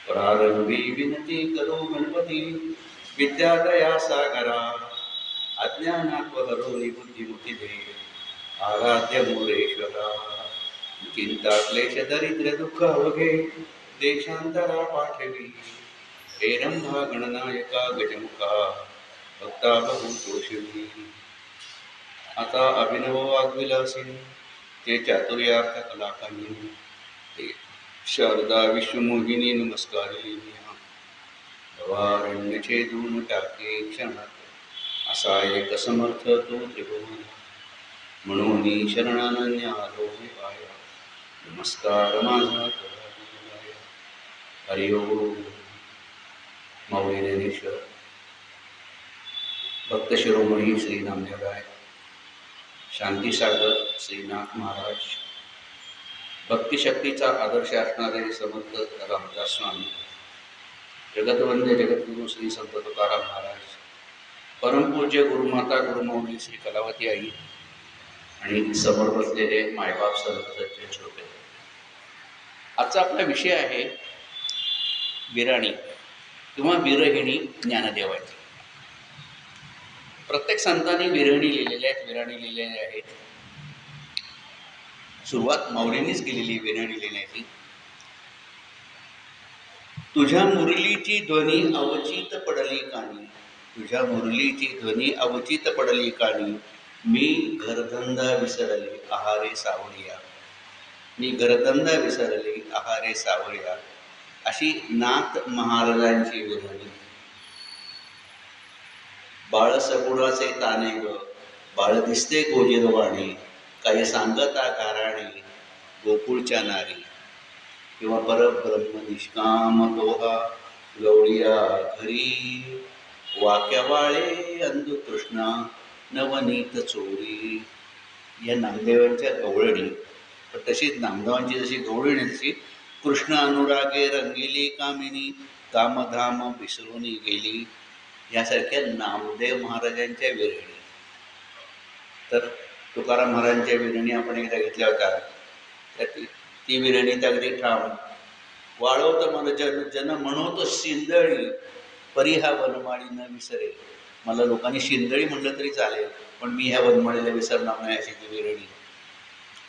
प्रारंभी विनती करो गणपती विद्यादया सागरा अज्ञानात्वहरोनी बुद्धिमुखी दे आराध्य मोरेश्वरा चिंता क्लेश दरिद्र दुःख अवघे देशांतरा पाठवी हे रंभा गणनायका गजमुखा भक्ता बहुतोषिणी आता अभिनव वाग्विलासिनी ते चातुर्यार्थ कलाकानी ते शारदा विश्वमोहिनी नमस्कारिणी भवारण्य छेदून टाके क्षणात असा एक समर्थ तो त्रिभुवन म्हणून शरणानन्य आलो मी पाया नमस्कार माझा तुला हरि ओम. माऊली ज्ञानेश्वर भक्त शिरोमणी श्री नामदेवराय शांतीसागर श्रीनाथ महाराज भक्तिशक्तीचा आदर्श असणारे समर्थ रामदास स्वामी जगतवंद्य जगद्गुरु श्री संत तुकाराम महाराज परमपूज्य गुरुमाता गुरुमाऊली श्री कलावती आई आणि समोर बसलेले मायबाप सर्व श्रोते. आजचा आपला विषय आहे विराणी किंवा विरहिणी ज्ञानदेवाची. प्रत्येक संतांनी विरहिणी लिहिलेल्या आहेत, विराणी लिहिलेल्या आहेत. सुरुवात माऊलींनीच केलेली विरहिणी लिहिण्याची. तुझ्या मुरलीची ध्वनी अवचित पडली कानी, तुझ्या मुरलीची ध्वनी अवचित पडली कानी, मी घरधंदा विसरले आहारे सावरिया, मी घरधंदा विसरले आहारे सावरिया, अशी नाथ महाराजांची विरहिणी. बाळ सगुणाचे ताने ग, बाळ दिसते गोजिरवाणी, काही सांगता गाराणी गोकुळच्या नारी, किंवा परब्रह्म निष्काम दोहा गवळिया घरी, वाक्यावाळे अंधु तृष्णा नवनीत चोरी. या नामदेवांच्या गवळणी, पण तशीच नामदेवांची जशी गवळणी तशी कृष्ण अनुरागे रंगिली कामिनी, कामधाम विसरूनी गेली, यासारख्या नामदेव महाराजांच्या विरहिणी. तर तुकाराम महाराजांच्या विरहिणी आपण एकदा घेतल्या होत्या. त्यात ती विरहिणी अगदी ठाम. वाळवत मन जन म्हणतो शिंदळी, परी ह्या वनमाळी न विसरे. मला लोकांनी शिंदळी म्हणलं तरी चालेल, पण मी ह्या वनमाळीला विसरणार नाही, अशी ती विरहिणी.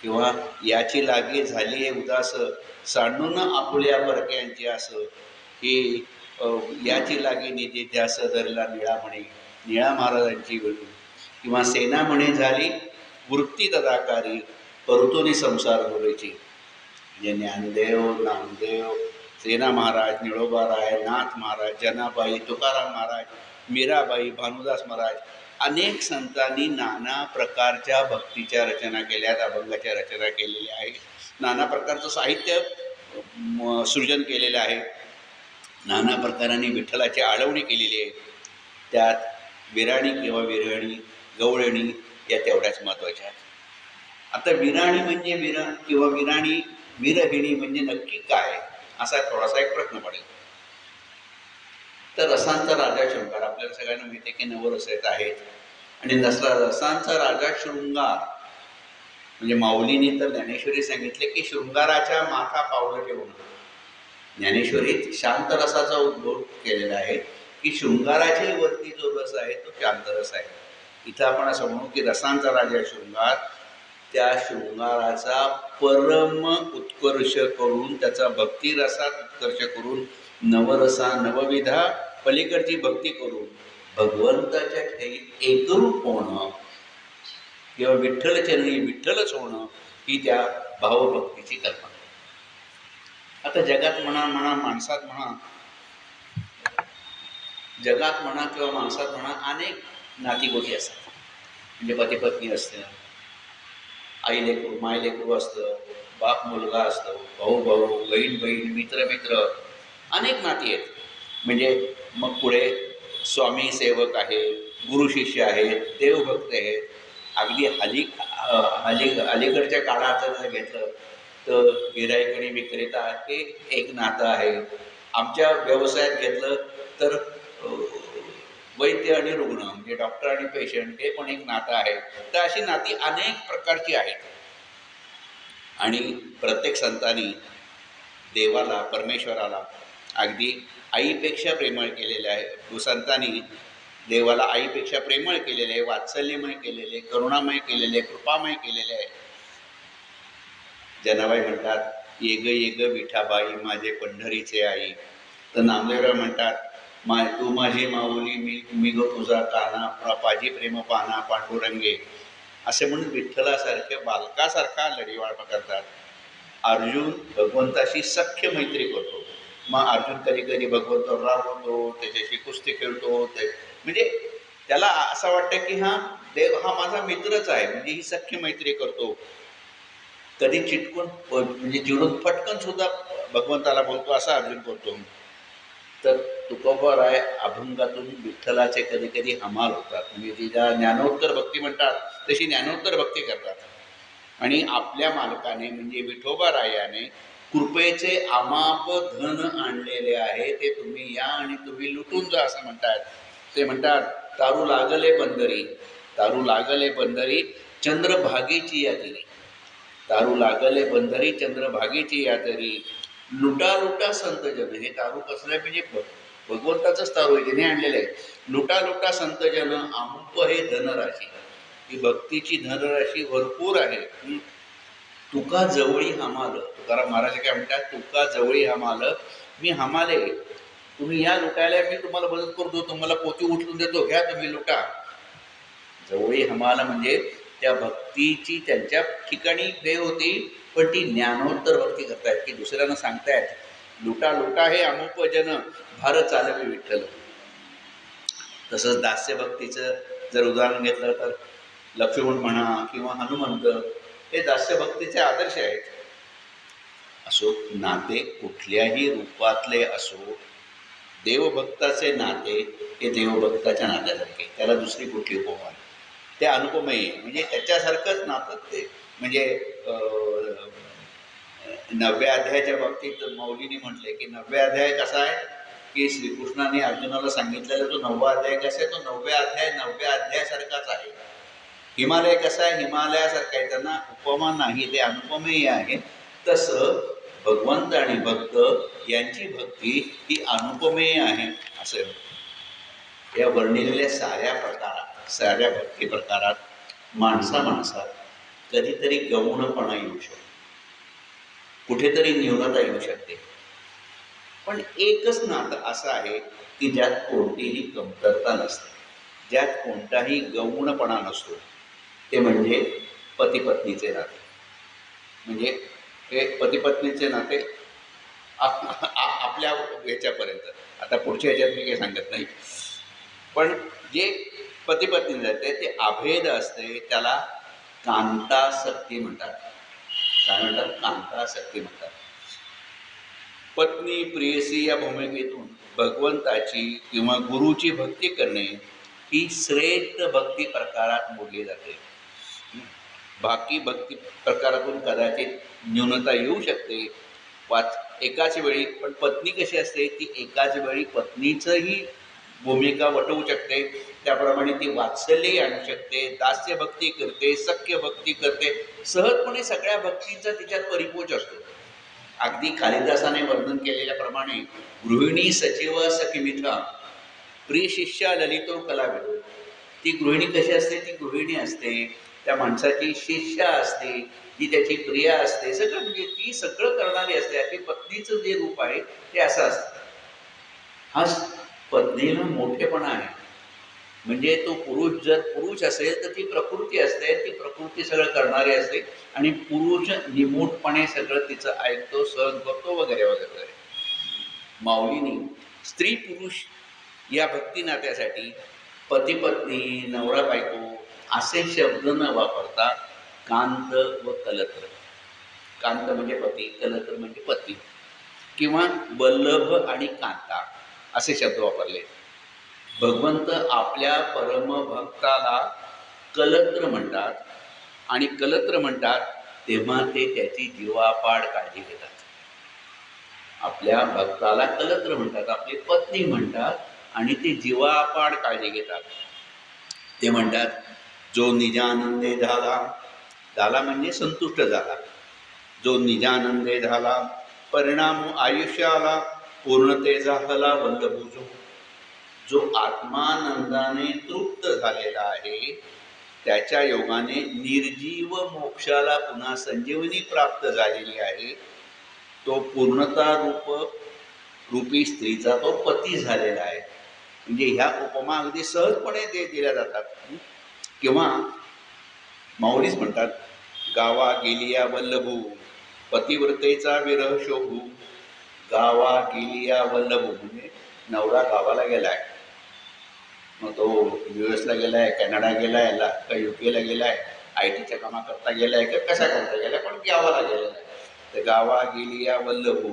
किंवा याची लागी झाली आहे उदास, सांडून आपुल्या परक्यांची असं, की याची लागी निधी ध्यास धरला निळा म्हणे, निळा महाराजांची विरहिणी. किंवा सेना म्हणे झाली वृत्ती तदाकारी, परतोनी संसार मुलीची. म्हणजे ज्ञानदेव, नामदेव, सेना महाराज, निळोबाराय, नाथ महाराज, जनाबाई, तुकाराम महाराज, मीराबाई, भानुदास महाराज, अनेक संतांनी नाना प्रकारच्या भक्तीच्या रचना केल्या, अभंगाच्या रचना केलेल्या आहेत. नाना प्रकारचं साहित्य सृजन केलेलं आहे. नाना प्रकारांनी विठ्ठलाची आळवणी केलेली आहे. त्यात विराणी किंवा विरहिणी, गवळणी या तेवढ्याच महत्त्वाच्या आहेत. आता विराणी म्हणजे किंवा विराणी, विरहिणी म्हणजे नक्की काय, असा थोडासा एक प्रश्न पडेल. तर रसांचा राजा शृंगार, आपल्याला सगळ्यांना माहिती आहे की नवरस आहेत. आणि रसांचा राजा शृंगार म्हणजे माऊलींनी तर ज्ञानेश्वरी सांगितले की शृंगाराच्या माथा पावलं ठेवून. ज्ञानेश्वरीत शांत रसाचा उद्भव केलेला आहे की शृंगाराच्या वरती जो रस आहे तो शांत रस आहे. इथं आपण असं म्हणू की रसांचा राजा शृंगार, त्या शृंगाराचा परम उत्कर्ष करून, त्याचा भक्तिरसात उत्कर्ष करून, नवरसा नवविधा पलीकडची भक्ती करून भगवंताच्या ठेवीत एकरूप होणं किंवा विठ्ठलचरणी विठ्ठलच होणं, ही त्या भावभक्तीची कल्पना. आता जगात म्हणा माणसात म्हणा, जगात म्हणा किंवा माणसात म्हणा, अनेक नातीगोती असतात. म्हणजे पती पत्नी असतं, आई लेकरू माय लेकरू असतं, बाप मुलगा असतो, भाऊ भाऊ, बहीण बहीण, मित्र मित्र, अनेक नाती आहेत. म्हणजे मग पुढे स्वामी सेवक आहे, गुरु शिष्य आहेत, देवभक्त आहेत. अगदी अलीकडच्या काळात जर घेतलं तर गिराईक आणि विक्रेता हे एक नातं आहे. आमच्या व्यवसायात घेतलं तर वैद्य आणि रुग्ण म्हणजे डॉक्टर आणि पेशंट हे पण एक नातं आहे. तर अशी नाती अनेक प्रकारची आहेत. आणि प्रत्येक संतांनी देवाला, परमेश्वराला अगदी आईपेक्षा प्रेमळ केलेलं आहे. संतांनी देवाला आईपेक्षा प्रेमळ केलेले आहे, वात्सल्यमय केलेले, करुणामय केलेले, कृपामय केलेले आहे. जनाबाई म्हणतात, ये ग ये ग विठाबाई माझे पंढरीचे आई. तर नामदेवराव म्हणतात, तू माझी माऊली मी गो तुझा काना पाजी प्रेम पाना पांडुरंगे. असे म्हणून विठ्ठलासारख्या बालकासारखा लढीवाळ करतात. अर्जुन भगवंताशी सख्य मैत्री करतो. मग अर्जुन कधी कधी भगवंतावर रागवतो, त्याच्याशी कुस्ती खेळतो, म्हणजे त्याला असं वाटतं की हा देव हा माझा मित्रच आहे, म्हणजे ही सख्य मैत्री करतो. कधी चिटकून म्हणजे चिडून फटकन सुद्धा भगवंताला बोलतो, असा अर्जुन बोलतो. तर तुकोबाराय अभंगातून विठ्ठलाचे कधी कधी हमाल होतात. म्हणजे तिला ज्ञानोत्तर भक्ती म्हणतात तशी ज्ञानोत्तर भक्ती करतात. आणि आपल्या मालकाने म्हणजे विठोबारायाने कृपेचे अमाप धन आणलेले आहे, ते तुम्ही या आणि तुम्ही लुटून जा असं म्हणतात. ते म्हणतात, तारू लागले बंदरी, तारू लागले बंदरी चंद्रभागेची या तरी, तारू लागले बंदरी चंद्रभागेची या तरी, लुटा लुटा संत जन. हे तारू कसलं आहे म्हणजे भगवंताचंच तारू आहे, ज्याने आणलेलं आहे. लुटा लुटा संत जन अमुक हे धनराशी, ही भक्तीची धनराशी भरपूर आहे. तुका जवळी हमाल, तुकाराम महाराज काय म्हणतात, तुका जवळी हमाल, मी हमाले, तुम्ही या लुटायला, मी तुम्हाला मदत करतो, तुम्हाला पोती उचलून देतो, घ्या तुम्ही लुटा. जवळी हमाल म्हणजे त्या भक्तीची त्यांच्या ठिकाणी देव होती, पण ती ज्ञानोत्तर भक्ती करतायत की दुसऱ्यांना सांगतायत, लुटा लुटा हे अमुक जन भार चालवे विठ्ठल. तसंच दास्य भक्तीचं जर उदाहरण घेतलं तर लक्ष्मण म्हणा किंवा हनुमंत, हे दास्य भक्तीचे आदर्श आहेत. असो नाते कुठल्याही रूपातले असो, देवभक्ताचे नाते हे देवभक्ताच्या नात्यासारखे, त्याला दुसरी कुठली उपमा नाही, ते अनुपमेय. म्हणजे त्याच्यासारखंच नातं ते. म्हणजे 9व्या अध्यायाच्या बाबतीत मौलीने म्हटले की 9व्या अध्याय कसा आहे की श्रीकृष्णाने अर्जुनाला सांगितलेला जो 9वा अध्याय कसा आहे, तो 9व्या अध्यायासारखाच आहे. हिमालय कसा आहे, हिमालयासारखा आहे, त्यांना उपमा नाही, ते अनुपमेय आहे. तसं भगवंत आणि भक्त यांची भक्ती ही अनुपमेय आहे. असं या वर्णिलेल्या साऱ्या भक्ती प्रकारात माणसात कधीतरी गौणपणा येऊ शकतो, कुठेतरी न्यूनता येऊ शकते. पण एकच नातं असं आहे की ज्यात कोणतीही कमतरता नसते, ज्यात कोणताही गौणपणा नसतो, ते म्हणजे पती-पत्नीचे नाते. म्हणजे हे पती-पत्नीचे नाते आपल्या ह्याच्यापर्यंत, आता पुढच्या ह्याच्यात मी काही सांगत नाही, पण जे पती-पत्नी जाते ते अभेद असते, त्याला कांतासक्ती म्हणतात. काय म्हणतात? कांतासक्ती म्हणतात. पत्नी प्रेयसी या भूमिकेतून भगवंताची किंवा गुरुची भक्ती करणे ही श्रेष्ठ भक्ती प्रकारात मोडली जाते. बाकी भक्ती प्रकारातून कदाचित न्यूनता येऊ शकते एकाच वेळी, पण पत्नी कशी असते, ती एकाच वेळी पत्नीचंही भूमिका वटवू शकते, त्याप्रमाणे ती वात्सल्यही आणू शकते, दास्य भक्ती करते, सख्य भक्ती करते, सहजपणे सगळ्या भक्तींचा तिच्यात परिपोष असतो. अगदी कालिदासाने वर्णन केलेल्याप्रमाणे गृहिणी सचिव सखिमिथा प्रिय शिष्या ललितो कलाविदो. ती गृहिणी कशी असते, ती गृहिणी असते, त्या माणसाची शिष्या असते, ती त्याची प्रिया असते, सगळं म्हणजे ती सगळं करणारी असते. अशी पत्नीचं जे रूप आहे ते असं असतं. हा पत्नीला मोठेपणा आहे. म्हणजे तो जर पुरुष असेल तर ती प्रकृती असते, ती प्रकृती सगळं करणारी असते, आणि पुरुष निमूटपणे सगळं तिचं ऐकतो, सहन करतो, वगैरे वगैरे. माऊलीनी स्त्री पुरुष या भक्ती नात्यासाठी पती पत्नी, नवरा बायको असे शब्द न वापरता कांत व कलत्र, कांत म्हणजे पती, कलत्र म्हणजे पती, किंवा वल्लभ आणि कांता असे शब्द वापरले. भगवंत आपल्या परमभक्ताला कलत्र म्हणतात, आणि कलत्र म्हणतात तेव्हा ते त्याची जीवापाड काळजी घेतात. आपल्या भक्ताला कलत्र म्हणतात, आपली पत्नी म्हणतात, आणि ते जीवापाड काळजी घेतात. ते म्हणतात, जो निजानंदे झाला म्हणजे संतुष्ट झाला, जो निजानंदे झाला, परिणाम आयुष्याला पूर्णतेचा हला वल्लभुजो, जो आत्मानंदाने तृप्त झालेला आहे त्याच्या योगाने निर्जीव मोक्षाला पुन्हा संजीवनी प्राप्त झालेली आहे, तो पूर्णता रूपी स्त्रीचा तो पती झालेला आहे. म्हणजे ह्या उपमा अगदी सहजपणे ते दिल्या जातात. किंवा माऊलीच म्हणतात, गावा गेलिया वल्लभू पतिव्रतेचा विरह शोभू. गावा गेलिया वल्लभू म्हणजे नवरा गावाला गेलाय, मग तो US ला गेलाय, कॅनडा गेलाय, का UK ला गेलाय, IT च्या कामाकरता गेलाय का कशा करता गेलाय, पण गावाला गेलेला आहे. तर गावा गेलिया वल्लभू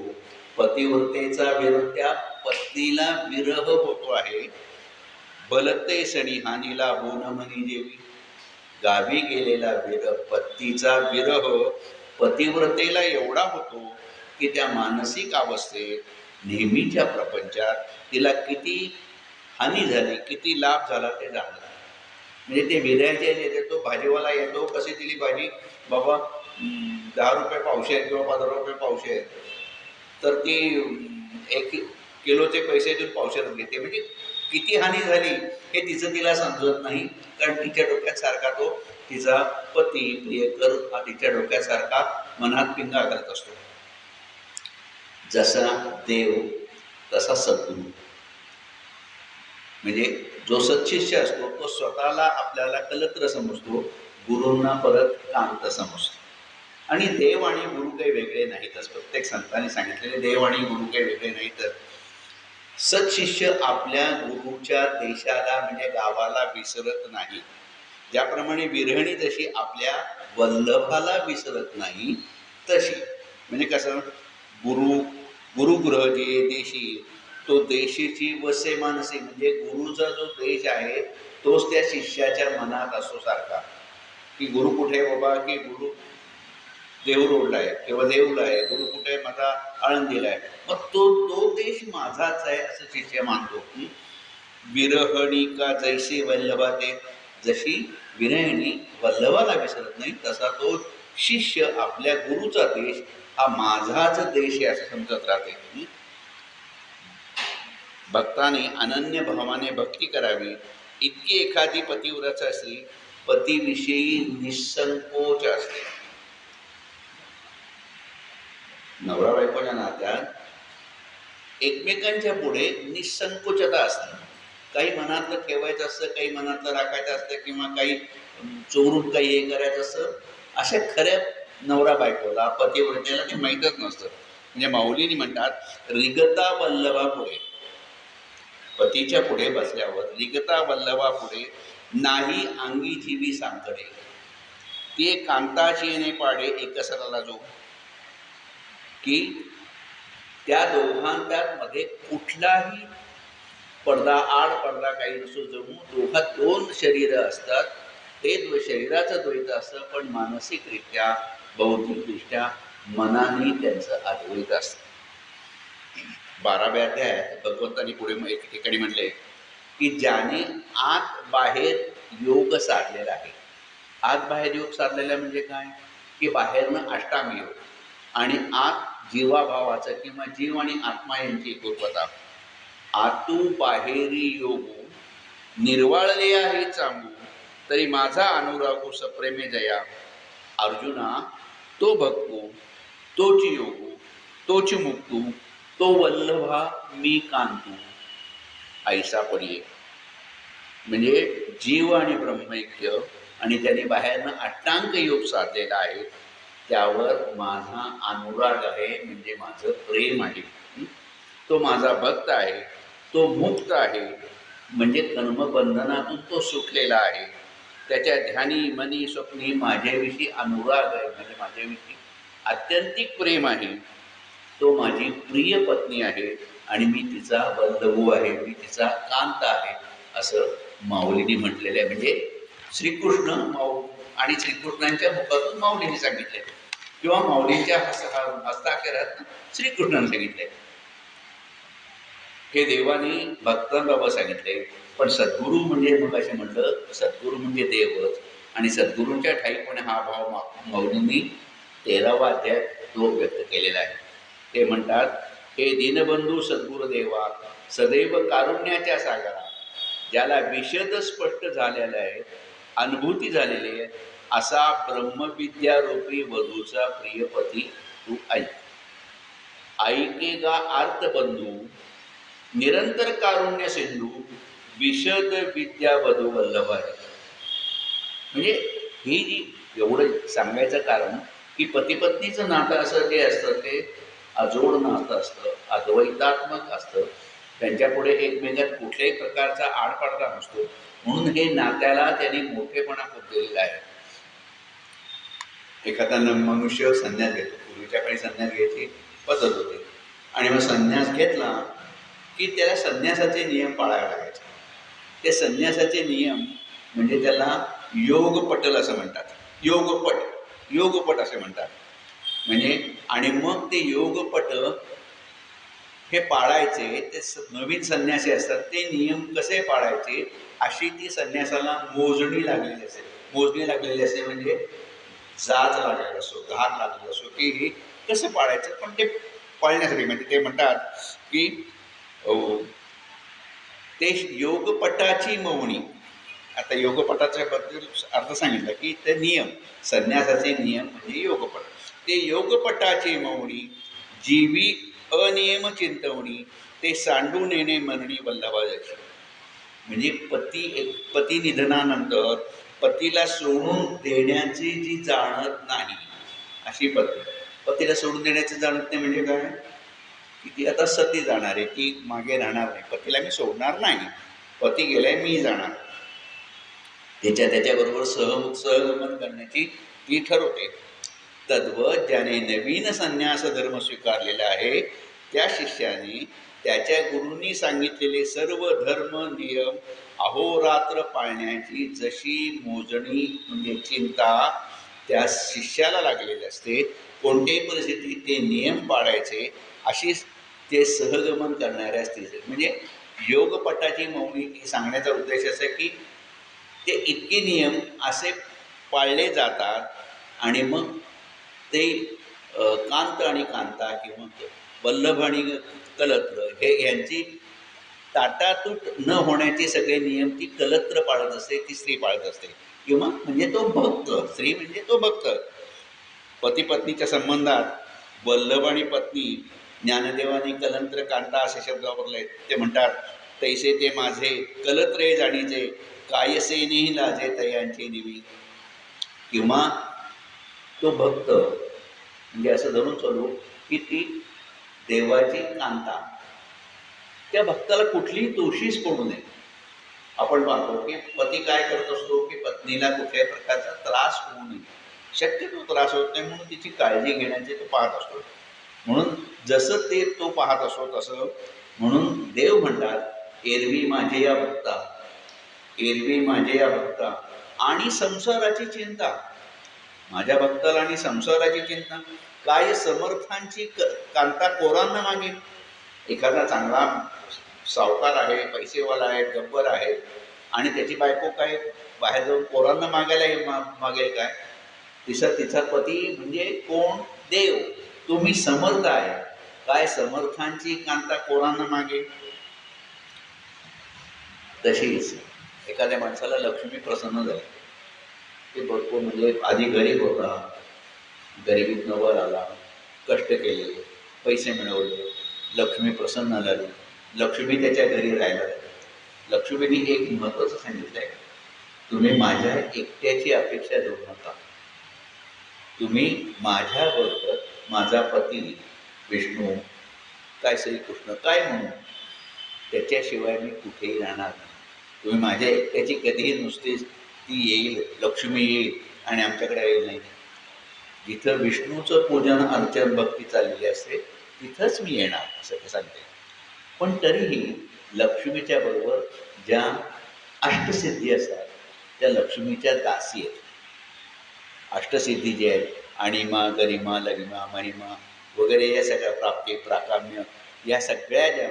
पतिव्रतेचा विरह, त्या पत्नीला विरह होतो आहे. बलते सणी हानीला बोनमनी देवी, गावी गेलेला विरह, पतीचा विरह पतिव्रतेला एवढा होतो की त्या मानसिक अवस्थेत नेहमीच्या प्रपंचात तिला किती हानी झाली, किती लाभ झाला ते जाणलं. म्हणजे ते विरहाचे जे तो भाजीवाला येतो, कशी दिली भाजी बाबा, 10 रुपये पावशेर किंवा 15 रुपये पावशेर, तर ती 1 किलोचे पैसे देऊन पावशेर घेते. म्हणजे किती हानी झाली हे तिचं तिला समजत नाही, कारण तिच्या डोक्यात सारखा तो तिचा पती प्रियकर हा तिच्या डोक्यात सारखा मनात पिंगा करत असतो. जसा देव तसा सद्गुरू. म्हणजे जो सत्शिष्य असतो तो स्वतःला आपल्याला कलत्र समजतो, गुरूंना परत कांत समजतो. आणि देव आणि गुरु काही वेगळे नाहीतच. प्रत्येक संतांनी सांगितलेले देव आणि गुरु काही वेगळे नाहीतच. सत्शिष्य आपल्या गुरुच्या देशाला म्हणजे गावाला विसरत नाही. ज्याप्रमाणे विरहिणी जशी आपल्या वल्लभाला विसरत नाही, तशी म्हणजे कसं, गुरुगृह जे देशी, तो देशीची वसे मानसी, म्हणजे गुरुचा जो देश आहे तोच त्या शिष्याच्या मनात असतो सारखा, की गुरु कुठे आहे बाबा, की गुरु देव रोडला आहे किंवा देऊला आहे, गुरु कुठे आहे, माझा आळंदीला आहे, मग तो देश माझाच आहे असं शिष्य मानतो. विरहणी का जैसे वल्लभा, ते जशी विरहिणी वल्लभाला विसरत नाही तसा तो शिष्य आपल्या गुरुचा देश हा माझाच देश आहे असं समजत राहते. भक्ताने अनन्य भावाने भक्ती करावी. इतकी एखादी पतिव्रता असली, पतीविषयी निसंकोच असते. नवरा बायकोच्या नात्यात एकमेकांच्या पुढे निसंकोचता असते. काही मनातलं ठेवायचं असतं, काही मनातलं राखायचं असतं, किंवा काही चोरून काही हे करायचं असतं. अशा खऱ्या नवरा बायकोला, पतिव्रतेला ते माहीतच नसतं. म्हणजे माऊलीनी म्हणतात, रिगता वल्लभा पुढे, पतीच्या पुढे बसल्यावर रिगता वल्लभा पुढे नाही अंगी जीवी सांकडे, ते कांताची येणे पाडे एकसराला जो, की त्या दोघांच्यात मध्ये कुठलाही पडदा आड पडदा काही नसतो. जणू दोघात 2 शरीरं असतात, ते शरीराचं द्वैत असतं, पण मानसिकरित्या बौद्धिकदृष्ट्या मनाने त्यांचं अद्वैत असतं. 12व्या अध्यायात भगवंतांनी पुढे एक ठिकाणी म्हणले की ज्याने आत बाहेर योग साधलेला आहे. आत बाहेर योग साधलेला म्हणजे काय, की बाहेरनं अष्टांग योग आणि आत जीवाभावाचं किंवा जीव आणि आत्मा यांची एकरूपता. आतू बाहेरी योगू निर्वाळले आहे चांगू, तरी माझा अनुरागू सप्रेमे जया. अर्जुना तो भक्तू, तोची योगू, तोची मुक्तू, तो वल्लभा मी कांतू ऐसा पडिये. म्हणजे जीव आणि ब्रह्मैक्य आणि त्याने बाहेरनं अष्टांग योग साधलेला आहे, त्यावर माझा अनुराग आहे, म्हणजे माझं प्रेम आहे. तो माझा भक्त आहे, तो मुक्त आहे, म्हणजे कर्मबंधनातून तो सुटलेला आहे. त्याच्या ध्यानी मनी स्वप्नी माझ्याविषयी अनुराग आहे, म्हणजे माझ्याविषयी आत्यंतिक प्रेम आहे. तो माझी प्रिय पत्नी आहे आणि मी तिचा वल्लभू आहे, मी तिचा कांत आहे, असं माऊलीने म्हटलेलं आहे. म्हणजे श्रीकृष्ण आणि श्रीकृष्णांच्या मुखातून माऊलीने सांगितले, किंवा माऊलींच्या हस्ताक्षरात श्रीकृष्णाने सांगितले. हे देवाने भक्तांबाबत सांगितले. पण सद्गुरू म्हणजे मग असे म्हटलं, सद्गुरू म्हणजे देवच, आणि सद्गुरूंच्या ठाईपणे हा भाव माऊलींनी 13वा अध्याय तो व्यक्त केलेला आहे. ते म्हणतात, हे दीनबंधू सद्गुरुदेवा, सदैव कारुण्याच्या सागरा, ज्याला विशद स्पष्ट झालेला आहे, अनुभूती झालेली आहे, असा ब्रह्मविद्यारूपी वधूचा प्रियपती तू ऐक. ऐकेगा आर्तबंधू, निरंतर कारुण्य सिंधू, विशद विद्या वधू वल्लभ आहे. म्हणजे ही जी एवढं सांगायचं कारण की पतिपत्नीचं नातं असं जे असतं ते अजोड नातं असतं, अद्वैतात्मक असतं. त्यांच्यापुढे एकमेकात कुठल्याही प्रकारचा आडपाडता नसतो. म्हणून हे नात्याला त्यांनी मोठेपणा खूप दिलेला आहे. एखादा मनुष्य संन्यास घेतो, पूर्वीच्या काळी संन्यास घ्यायची पद्धत होती, आणि मग संन्यास घेतला की त्याला संन्यासाचे नियम पाळावे लागायचे. ते संन्यासाचे नियम म्हणजे त्याला योगपटल असं म्हणतात. योगपट असे म्हणतात. म्हणजे आणि मग ते योगपट हे पाळायचे. ते नवीन संन्यासी असतात, ते नियम कसे पाळायचे अशी ती संन्यासाला मोजणी लागलेली असेल. मोजणी लागलेली असेल म्हणजे जाज लागलेला असो, धाक लागलेला असो की हे कसं पाळायचं. पण ते पाळण्यासाठी म्हणजे ते म्हणतात की ते योगपटाची मौनी. आता योगपटाच्या बद्दल अर्थ सांगितलं की ते नियम, संन्यासाचे नियम म्हणजे योगपट. ते योगपटाची मौनी, जीवी अनियम चिंतवणी, ते सांडून येणे मनणी वल्लभा जशी. म्हणजे पती निधनानंतर पतीला सोडून देण्याची जी जाणत नाही अशी पतीला सोडून देण्याची जाणत नाही म्हणजे काय की ती आता सती जाणार आहे, ती मागे राहणार नाही. पतीला मी सोडणार नाही, पती गेलाय मी जाणार. त्याच्याबरोबर सहगमन करण्याची ती ठरवते. तद्वत ज्याने नवीन संन्यास धर्म स्वीकारलेला आहे त्या शिष्याने त्याच्या गुरूंनी सांगितलेले सर्व धर्म नियम अहोरात्र पाळण्याची जशी मोजणी म्हणजे चिंता त्या शिष्याला लागलेली असते, कोणत्याही परिस्थितीत ते नियम पाळायचे अशी ते सहगमन करणाऱ्या स्त्रीचे. म्हणजे योगपटाची मौनी सांगण्याचा उद्देश असा आहे की ते इतके नियम असे पाळले जातात आणि मग ते कांत आणि कांता किंवा वल्लभ आणि कलत्र हे यांची ताटातूट न होण्याचे सगळे नियम ती कलत्र पाळत असते, ती स्त्री पाळत असते. किंवा म्हणजे तो भक्त, स्त्री म्हणजे तो भक्त. पती पत्नीच्या संबंधात वल्लभ आणि पत्नी ज्ञानदेवानी कलंत्र कांता असे शब्द वापरले. ते म्हणतात तैसे ते माझे कलत्रे जाणीचे, कायसेनेही लाजे तयांची निवी. किंवा तो भक्त म्हणजे असं धरून चालू की ती देवाची कांता, त्या भक्ताला कुठलीही दोषीच पडू नये. आपण पाहतो की पती काय करत असतो की पत्नीला कुठल्याही प्रकारचा त्रास होऊ नये, शक्यतो त्रास होत नाही म्हणून तिची काळजी घेण्याचे तो पाहत असतो. म्हणून जसं ते तो पाहत असतो तसं म्हणून देव म्हणतात एरवी माझे या भक्ता, एरवी माझे या भक्ता आणि संसाराची चिंता. माझ्या भक्ताला आणि संसाराची चिंता काय समर्थांची कांता कोरांना मागेल. एखादा चांगला सावकार आहे, पैसेवाला आहे, गब्बर आहे आणि त्याची बायको काय बाहेर जाऊन पोरांना मागायला मागेल काय. तिचा पती म्हणजे कोण, देव. तुम्ही समर्थ आहे, काय समर्थांची कांता कोरांना मागेल. तशीच एखाद्या माणसाला लक्ष्मी प्रसन्न झाली, ते भरपूर म्हणजे आधी गरीब होता, गरिबीत वर आला, कष्ट केले, पैसे मिळवले, लक्ष्मी प्रसन्न झाली, लक्ष्मी त्याच्या घरी राहायला लागली. लक्ष्मीने एक महत्त्वाचं सांगितलं आहे, तुम्ही माझ्या एकट्याची अपेक्षा धरू नका. तुम्ही माझ्याबरोबर माझा पती विष्णू काय श्रीकृष्ण काय म्हणून त्याच्याशिवाय मी कुठेही राहणार नाही. तुम्ही माझ्या एकट्याची कधीही नुसतीच ती येईल, लक्ष्मी येईल आणि आमच्याकडे येईल नाही. जिथं विष्णूचं पूजन अर्चन भक्ती चाललेली असते तिथंच मी येणार असं ते सांगते. पण तरीही लक्ष्मीच्या बरोबर ज्या अष्टसिद्धी असतात त्या लक्ष्मीच्या दासी आहेत. अष्टसिद्धी जे आहेत अणिमा, गरिमा, लगिमा, महिमा वगैरे या सगळ्या प्राप्ती, प्राकाम्य या सगळ्या ज्या,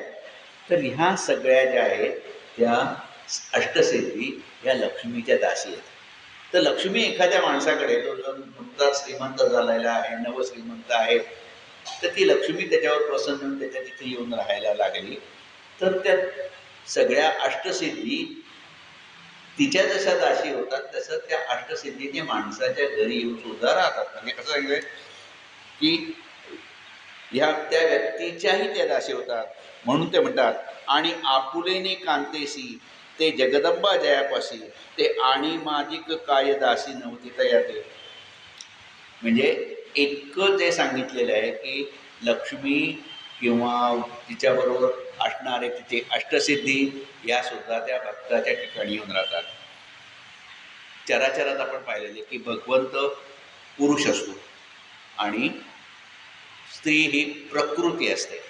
तर ह्या सगळ्या ज्या आहेत त्या अष्टसिद्धी या लक्ष्मीच्या दासी आहेत. तर लक्ष्मी एखाद्या माणसाकडे तो जो नुकताच श्रीमंत झालेला आहे, नवश्रीमंत आहे, तर ती लक्ष्मी त्याच्यावर प्रसन्न होऊन त्याच्या तिथे येऊन राहायला लागली. तर त्या सगळ्या अष्टसिद्धी तिच्या जशा दासी होतात तसं त्या अष्टसिद्धीने माणसाच्या घरी येऊन सुद्धा राहतात. म्हणजे कसं सांगितलंय की ह्या त्या व्यक्तीच्याही त्या दासी होतात. म्हणून ते म्हणतात, आणि आपुलेने कांतेसी ते जगदंबा जयापासी ते आणि माजिक काय दासी नव्हती तयाते. म्हणजे इतकं ते सांगितलेलं आहे की लक्ष्मी किंवा तिच्याबरोबर असणारे तिचे अष्टसिद्धी या सुद्धा त्या भक्ताच्या ठिकाणी येऊन राहतात. चराचरात आपण पाहिलेले की भगवंत पुरुष असतो आणि स्त्री ही प्रकृती असते.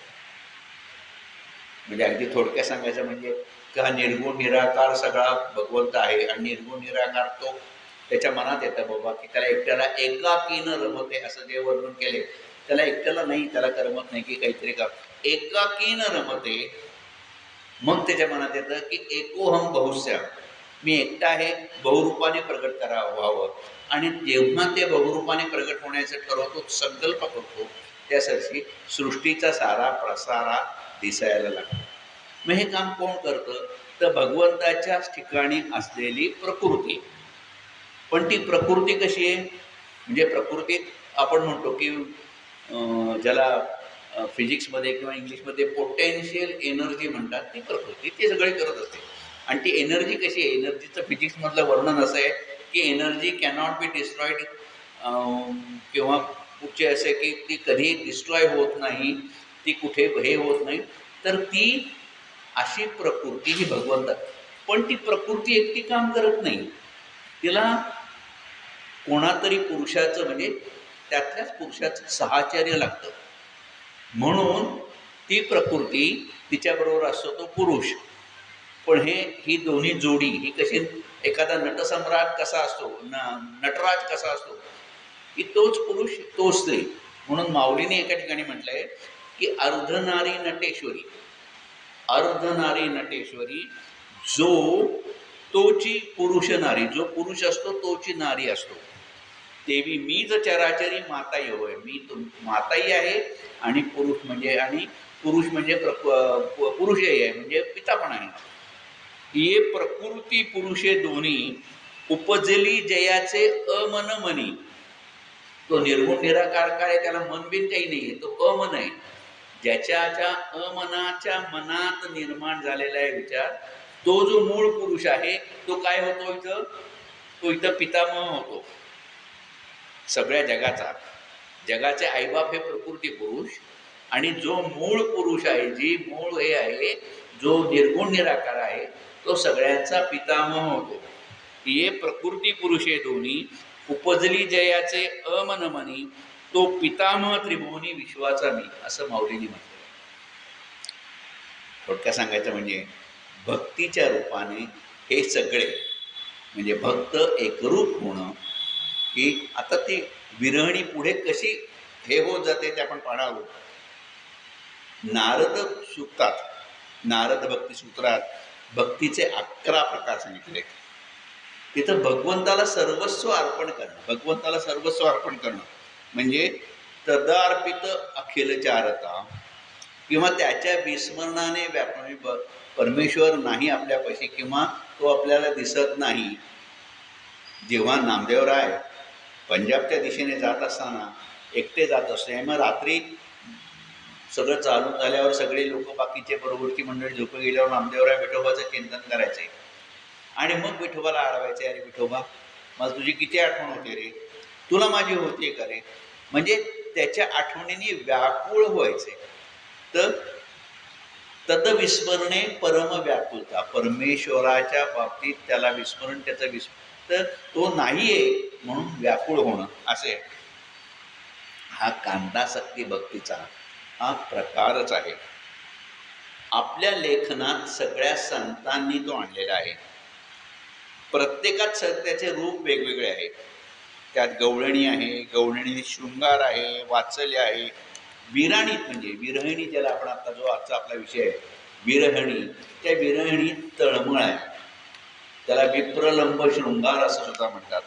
म्हणजे अगदी थोडक्यात सांगायचं म्हणजे का निर्गुण निराकार सगळा भगवंत आहे आणि निर्गुण निराकार तो त्याच्या मनात येतं बाबा की त्याला एकट्याला एकाकीनं रमते असं जे वर्णन केले. त्याला एकट्याला नाही, त्याला करमत नाही की काहीतरी का एकाकीनं रमते. मग त्याच्या मनात येतं की एकोहम बहुस्या, मी एकटा आहे, बहुरूपाने प्रगट व्हावं. आणि जेव्हा ते बहुरूपाने प्रगट होण्याचं ठरवतो, संकल्प करतो, त्यासाठी सृष्टीचा सारा प्रसारा दिसायला लागतो. मग हे काम कोण करतं? तर भगवंताच्याच ठिकाणी असलेली प्रकृती. पण ती प्रकृती कशी आहे? म्हणजे प्रकृतीत आपण म्हणतो की ज्याला फिजिक्समध्ये किंवा इंग्लिशमध्ये पोटेन्शियल एनर्जी म्हणतात, ती प्रकृती ती सगळे करत असते. आणि ती एनर्जी कशी आहे? एनर्जीचं फिजिक्समधलं वर्णन असं आहे की एनर्जी कॅनॉट बी डिस्ट्रॉईड, किंवा कुठचे असे की ती कधी डिस्ट्रॉय होत नाही, ती कुठे हे होत नाही. तर ती अशी प्रकृती ही भगवंत. पण ती प्रकृती एकटी काम करत नाही, तिला कोणातरी पुरुषाचं म्हणजे त्यातल्याच पुरुषाचं साहचर्य लागतं. म्हणून ती प्रकृती तिच्याबरोबर असतो तो पुरुष. पण ही दोन्ही जोडी ही कशी, एखादा नटसम्राट कसा असतो, नटराज कसा असतो, की तोच पुरुष तोच स्त्री. म्हणून माऊलीने एका ठिकाणी म्हटलंय की अर्धनारी नटेश्वरी, अर्धनारी नटेश्वरी, जो तोची पुरुष नारी, जो पुरुष असतो तोची नारी असतो. देवी मीच चराचरी माताई होय, मी माताई आहे आणि पुरुष म्हणजे पुरुषही आहे, म्हणजे पिता पण आहे. ये प्रकृती पुरुषे दोन्ही उपजली जयाचे अमन मनी. तो निर्गुण निराकार काय, त्याला मन बिन काही नाही आहे, तो अमन आहे. ज्याच्या अमनाच्या मनात निर्माण झालेला आहे विचार, तो जो मूळ पुरुष आहे तो काय होतो इथं? तो इथं पितामह होतो सगळ्या जगाचा. जगाचे आईबाप हे प्रकृती पुरुष, आणि जो मूळ पुरुष आहे, जी मूळ हे आहे, जो निर्गुण निराकार आहे, तो सगळ्यांचा पितामह होतो. ये प्रकृती पुरुषे दोन्ही उपजली जयाचे अमनमनी, तो पितामह त्रिभुवनी विश्वाचा मी, असं माऊलींनी म्हटलं. थोडक्यात सांगायचं म्हणजे भक्तीच्या रूपाने हे सगळे म्हणजे भक्त एकरूप होणं, की आता ती विरहणी पुढे कशी हे होत जाते ते आपण पाहणार आहोत. नारद सूक्तात, नारद भक्ती सूत्रात भक्तीचे 11 प्रकार सांगितले. तिथं भगवंताला सर्वस्व अर्पण करणं, भगवंताला सर्वस्व अर्पण करणं म्हणजे तदार्पित अखिल चारता, किंवा त्याच्या विस्मरणाने परमेश्वर नाही आपल्यापाशी, किंवा तो आपल्याला दिसत नाही. जेव्हा नामदेवराय पंजाबच्या दिशेने जात असताना एकटे जात असते, मग रात्री सगळं चालू झाल्यावर सगळे लोक, बाकीचे बरोबरची मंडळी झोपे गेल्यावर नामदेवराय विठोबाचं चिंतन करायचे आणि मग विठोबाला आळवायचे, अरे विठोबा मला तुझी किती आठवण होते रे, तुला माझी होते का रे. म्हणजे त्याच्या आठवणीने व्याकुळ व्हायचे. तर तदविस्मरणे परम व्याकुलता, परमेश्वराच्या बाबतीत त्याला विस्मरण, त्याचं तर तो नाही आहे म्हणून व्याकुळ होणं, असे हा कांतासक्ती भक्तीचा हा प्रकारच आहे. आपल्या लेखनात सगळ्या संतांनी तो आणलेला आहे. प्रत्येकात त्याचे रूप वेगवेगळे आहे. त्यात गवळणी आहे, गवळणी शृंगार आहे, वात्सल्य आहे. विराणीत म्हणजे विरहिणी, ज्याला आपण आता जो आजचा आपला विषय आहे विरहिणी, त्या विरहिणीत तळमळ आहे. त्याला विप्रलंब शृंगार असं सुद्धा म्हणतात.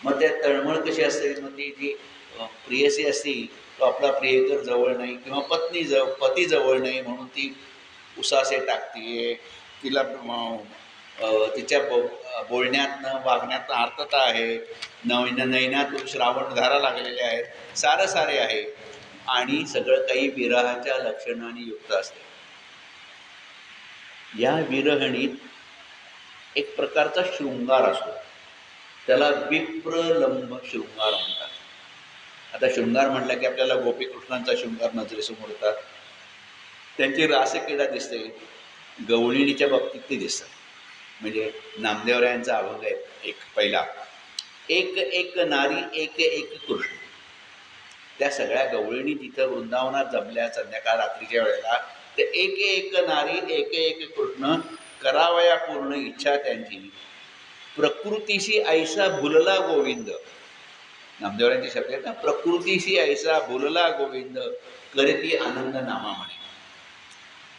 मग त्या तळमळ कशी असते, मग ती जी प्रियसी असती तो आपला प्रियकर जवळ नाही किंवा पती जवळ नाही म्हणून ती उसासे टाकते. तिला तिच्या बोलण्यातनं वागण्यातनं अर्थता आहे. नैनातून श्रावणधारा लागलेल्या आहेत, सारं सारे आहे आणि सगळं काही विरहाच्या लक्षणाने युक्त असते. या विरहणीत एक प्रकारचा शृंगार असतो, त्याला विप्रलंब शृंगार म्हणतात. आता शृंगार म्हटलं की आपल्याला गोपीकृष्णांचा शृंगार नजरेसमोर येतात. त्यांची रासक्रीडा दिसते, गवळणीच्या बाबतीत ती दिसतात. म्हणजे नामदेवरायांचा अभंग आहे एक पहिला, एक एक नारी एक एक कृष्ण. त्या सगळ्या गवळणी जिथं वृंदावनात जमल्या संध्याकाळ रात्रीच्या वेळेला, ते एक एक नारी एक एक कृष्ण करावया पूर्ण इच्छा त्यांची, प्रकृतीशी ऐसा भुलला गोविंद. नामदेवरायांचे शब्द आहेत ना, प्रकृतीशी ऐसा भुलला गोविंद करीती आनंद नामा म्हणे.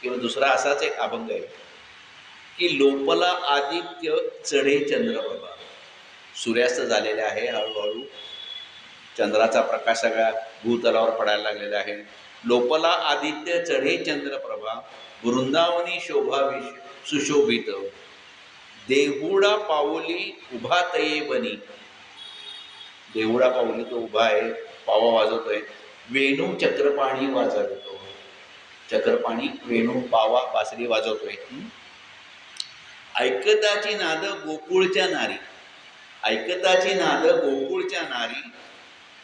किंवा दुसरा असाच एक अभंग आहे की लोपला आदित्य चढे चंद्रप्रभा. सूर्यास्त झालेले आहे, हळूहळू चंद्राचा प्रकाश सगळ्या भूतलावर पडायला लागलेला आहे. लोपला आदित्य चढे चंद्रप्रभा, वृंदावनी शोभा सुशोभित, देहुडा पाऊली उभा तये बनी. देहुडा पाऊली तो उभा आहे, पावा वाजवतोय. वेणू चक्रपाणी वाजवतो, चक्रपाणी वेणू पावा बासरी वाजवतोय. ऐकताची नाद गोकुळच्या नारी, ऐकताची नाद गोकुळच्या नारी,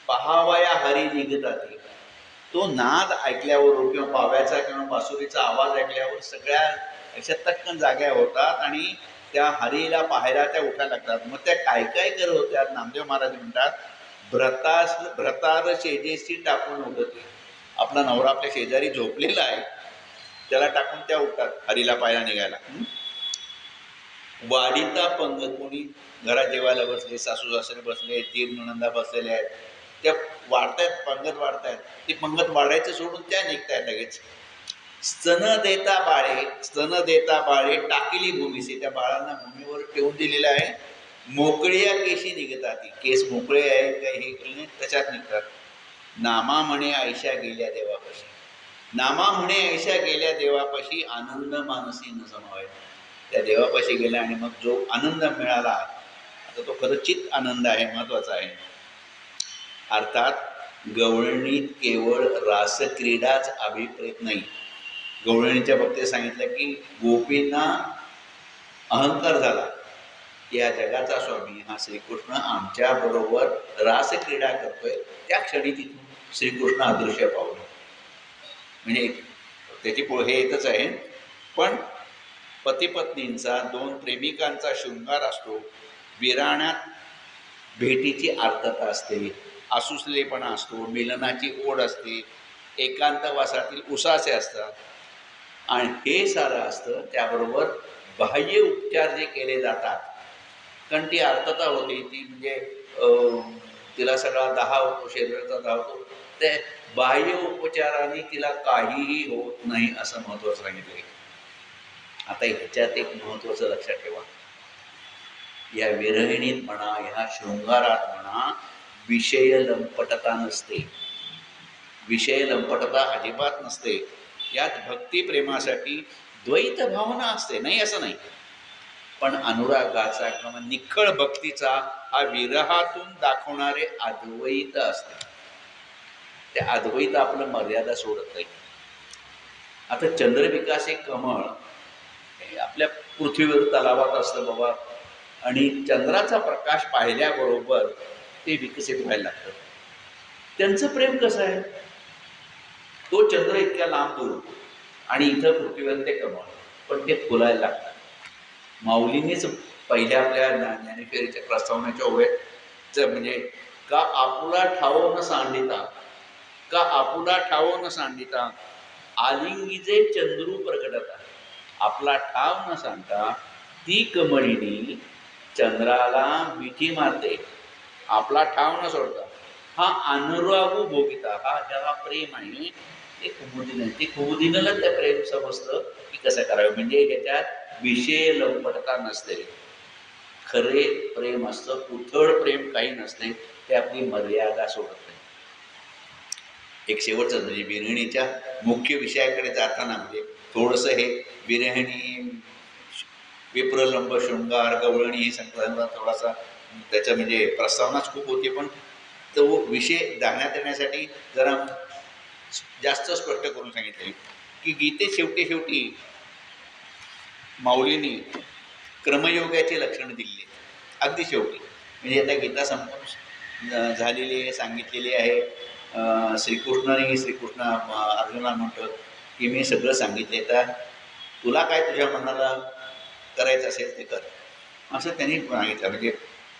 पहावया हरी निघताती. तो नाद ऐकल्यावर किंवा पाव्याचा किंवा बासुरीचा आवाज ऐकल्यावर सगळ्या अशा तक्कन जाग्या होतात आणि त्या हरीला पाहायला त्या उठायला लागतात. मग त्या काय काय करत होत्या, नामदेव महाराज म्हणतात, भ्रतार शेजेशी टाकून उठते. आपला नवरा आपल्या शेजारी झोपलेला आहे, त्याला टाकून त्या उठतात हरीला पाहायला निघायला. वाढीता पंग, कोणी घरात जेवायला बसले, सासू सासरे बसले, दीर नणंदा बसलेल्या आहेत, त्या वाढतायत, पंगत वाढतायत. ती पंगत वाढायचं सोडून त्या निघतायत लगेच. स्तन देता बाळे टाकिली भूमीसे. त्या बाळांना भूमीवर ठेवून दिलेलं आहे. मोकळ्या केशी निघतात, ती केस मोकळे आहेत काही हे त्याच्यात निघतात. नामा म्हणे आयशा गेल्या देवापाशी, नामा म्हणे आयशा गेल्या देवापाशी, आनंद मानसी न समावे. त्या देवापाशी गेल्या आणि मग जो आनंद मिळाला, आता तो खरं चित्त आनंद आहे, महत्त्वाचा आहे. अर्थात गवळणीत केवळ रासक्रीडाच अभिप्रेत नाही. गवळणीच्या बाबतीत सांगितलं की गोपींना अहंकार झाला, या जगाचा स्वामी हा श्रीकृष्ण आमच्याबरोबर रासक्रीडा करतोय. त्या क्षणी तिथून श्रीकृष्ण अदृश्य पावलं. म्हणजे त्याची हे येतच आहे. पण पतिपत्नींचा, दोन प्रेमिकांचा शृंगार असतो. विराण्यात भेटीची आर्तता असते, आसुसलेपणा असतो, मिलनाची ओढ असते, एकांतवासातील उसासे असतात. आणि हे सारं असतं. त्याबरोबर बाह्य उपचार जे केले जातात, कारण ती आर्तता होती, ती म्हणजे तिला सगळा दाह होतो, शरीराचा दाह होतो. ते बाह्य उपचाराने तिला काहीही होत नाही असं महत्त्वाचं सांगितलं. आता ह्याच्यात एक महत्त्वाचं लक्षात ठेवा, या विरहिणीत म्हणा, ह्या शृंगारात म्हणा, विषय लंपटता नसते. विषय लंपटता अजिबात नसते. यात भक्तिप्रेमासाठी द्वैत भावना असते, नाही असं नाही. पण अनुरागाचा किंवा निखळ भक्तीचा हा विरहातून दाखवणारे अद्वैत असते. ते अद्वैत आपलं मर्यादा सोडत नाही. आता चंद्रविकास एक कमळ आपल्या पृथ्वीवर तलावात असतं बाबा, आणि चंद्राचा प्रकाश पाहिल्याबरोबर ते विकसित व्हायला लागतं. त्यांचं प्रेम कसं आहे, तो चंद्र इतक्या लांब दूर आणि इथं पृथ्वीवर ते कमळ, पण ते फुलायला लागतात. माऊलींनीच पहिल्या आपल्या ज्ञानेश्वरीच्या प्रस्तावनेच्या ओव्यात म्हणजे का आपुला ठावो न सांडिता, का आपुला ठावो न सांडिता, आलिंगीचे चंद्रू प्रकटता. आपला ठाव न सांगता ती कमळिनी चंद्राला मिठी मारते, आपला ठाव न सोडता. हा अनुरागू भोगिता, हा ज्याला प्रेम आहे ते कुमुदिन आहे. ते कुमुदिनला त्या प्रेम समजतं की कसं करावं. म्हणजे ह्याच्यात विषय लंपटता नसते. खरे प्रेम असतं, उथळ प्रेम काही नसते, ते आपली मर्यादा सोडत नाही. एक शेवटचं म्हणजे विरहिणीच्या मुख्य विषयाकडे जाताना म्हणजे थोडंसं हे विरहिणी, विप्रलंब, शृंगार, गवळणी ही संकल्पना थोडासा त्याचं म्हणजे प्रस्तावनाच खूप होती, पण तो विषय जाण्यात येण्यासाठी जरा जास्त स्पष्ट करून सांगितले की गीते शेवटी शेवटी माऊलींनी क्रमयोगाची लक्षणं दिलेली आहेत अगदी शेवटी. म्हणजे आता गीता संपून झालेली आहे, सांगितलेली आहे. श्रीकृष्ण अर्जुना म्हणतं की मी सगळं सांगितले, तर तुला काय तुझ्या मनाला करायचं असेल ते कर, असं त्यांनी सांगितलं. म्हणजे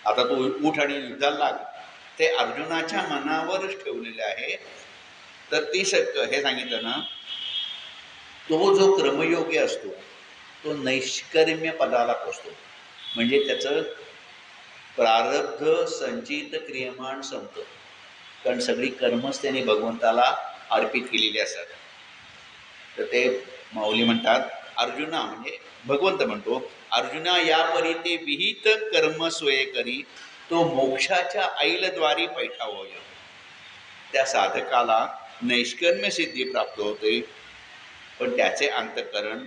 आता तू उठ आणि युद्धाला लाग, ते अर्जुनाच्या मनावरच ठेवलेलं आहे. तर ती हे सांगितलं ना, तो जो क्रमयोगी असतो तो नैष्कर्म्य पदाला पोचतो. म्हणजे त्याचं प्रारब्ध संचित क्रियमाण संपतं, कारण सगळी कर्मच त्यांनी भगवंताला अर्पित केलेली असतात. तर ते माऊली म्हणतात, अर्जुना म्हणजे भगवंत म्हणतो, अर्जुना या परी ते विहित कर्म सोये करी, तो मोक्षाच्या ऐलद्वारी पैठावय. त्या साधकाला नैष्कर्म्य सिद्धी प्राप्त होते, पण त्याचे अंतःकरण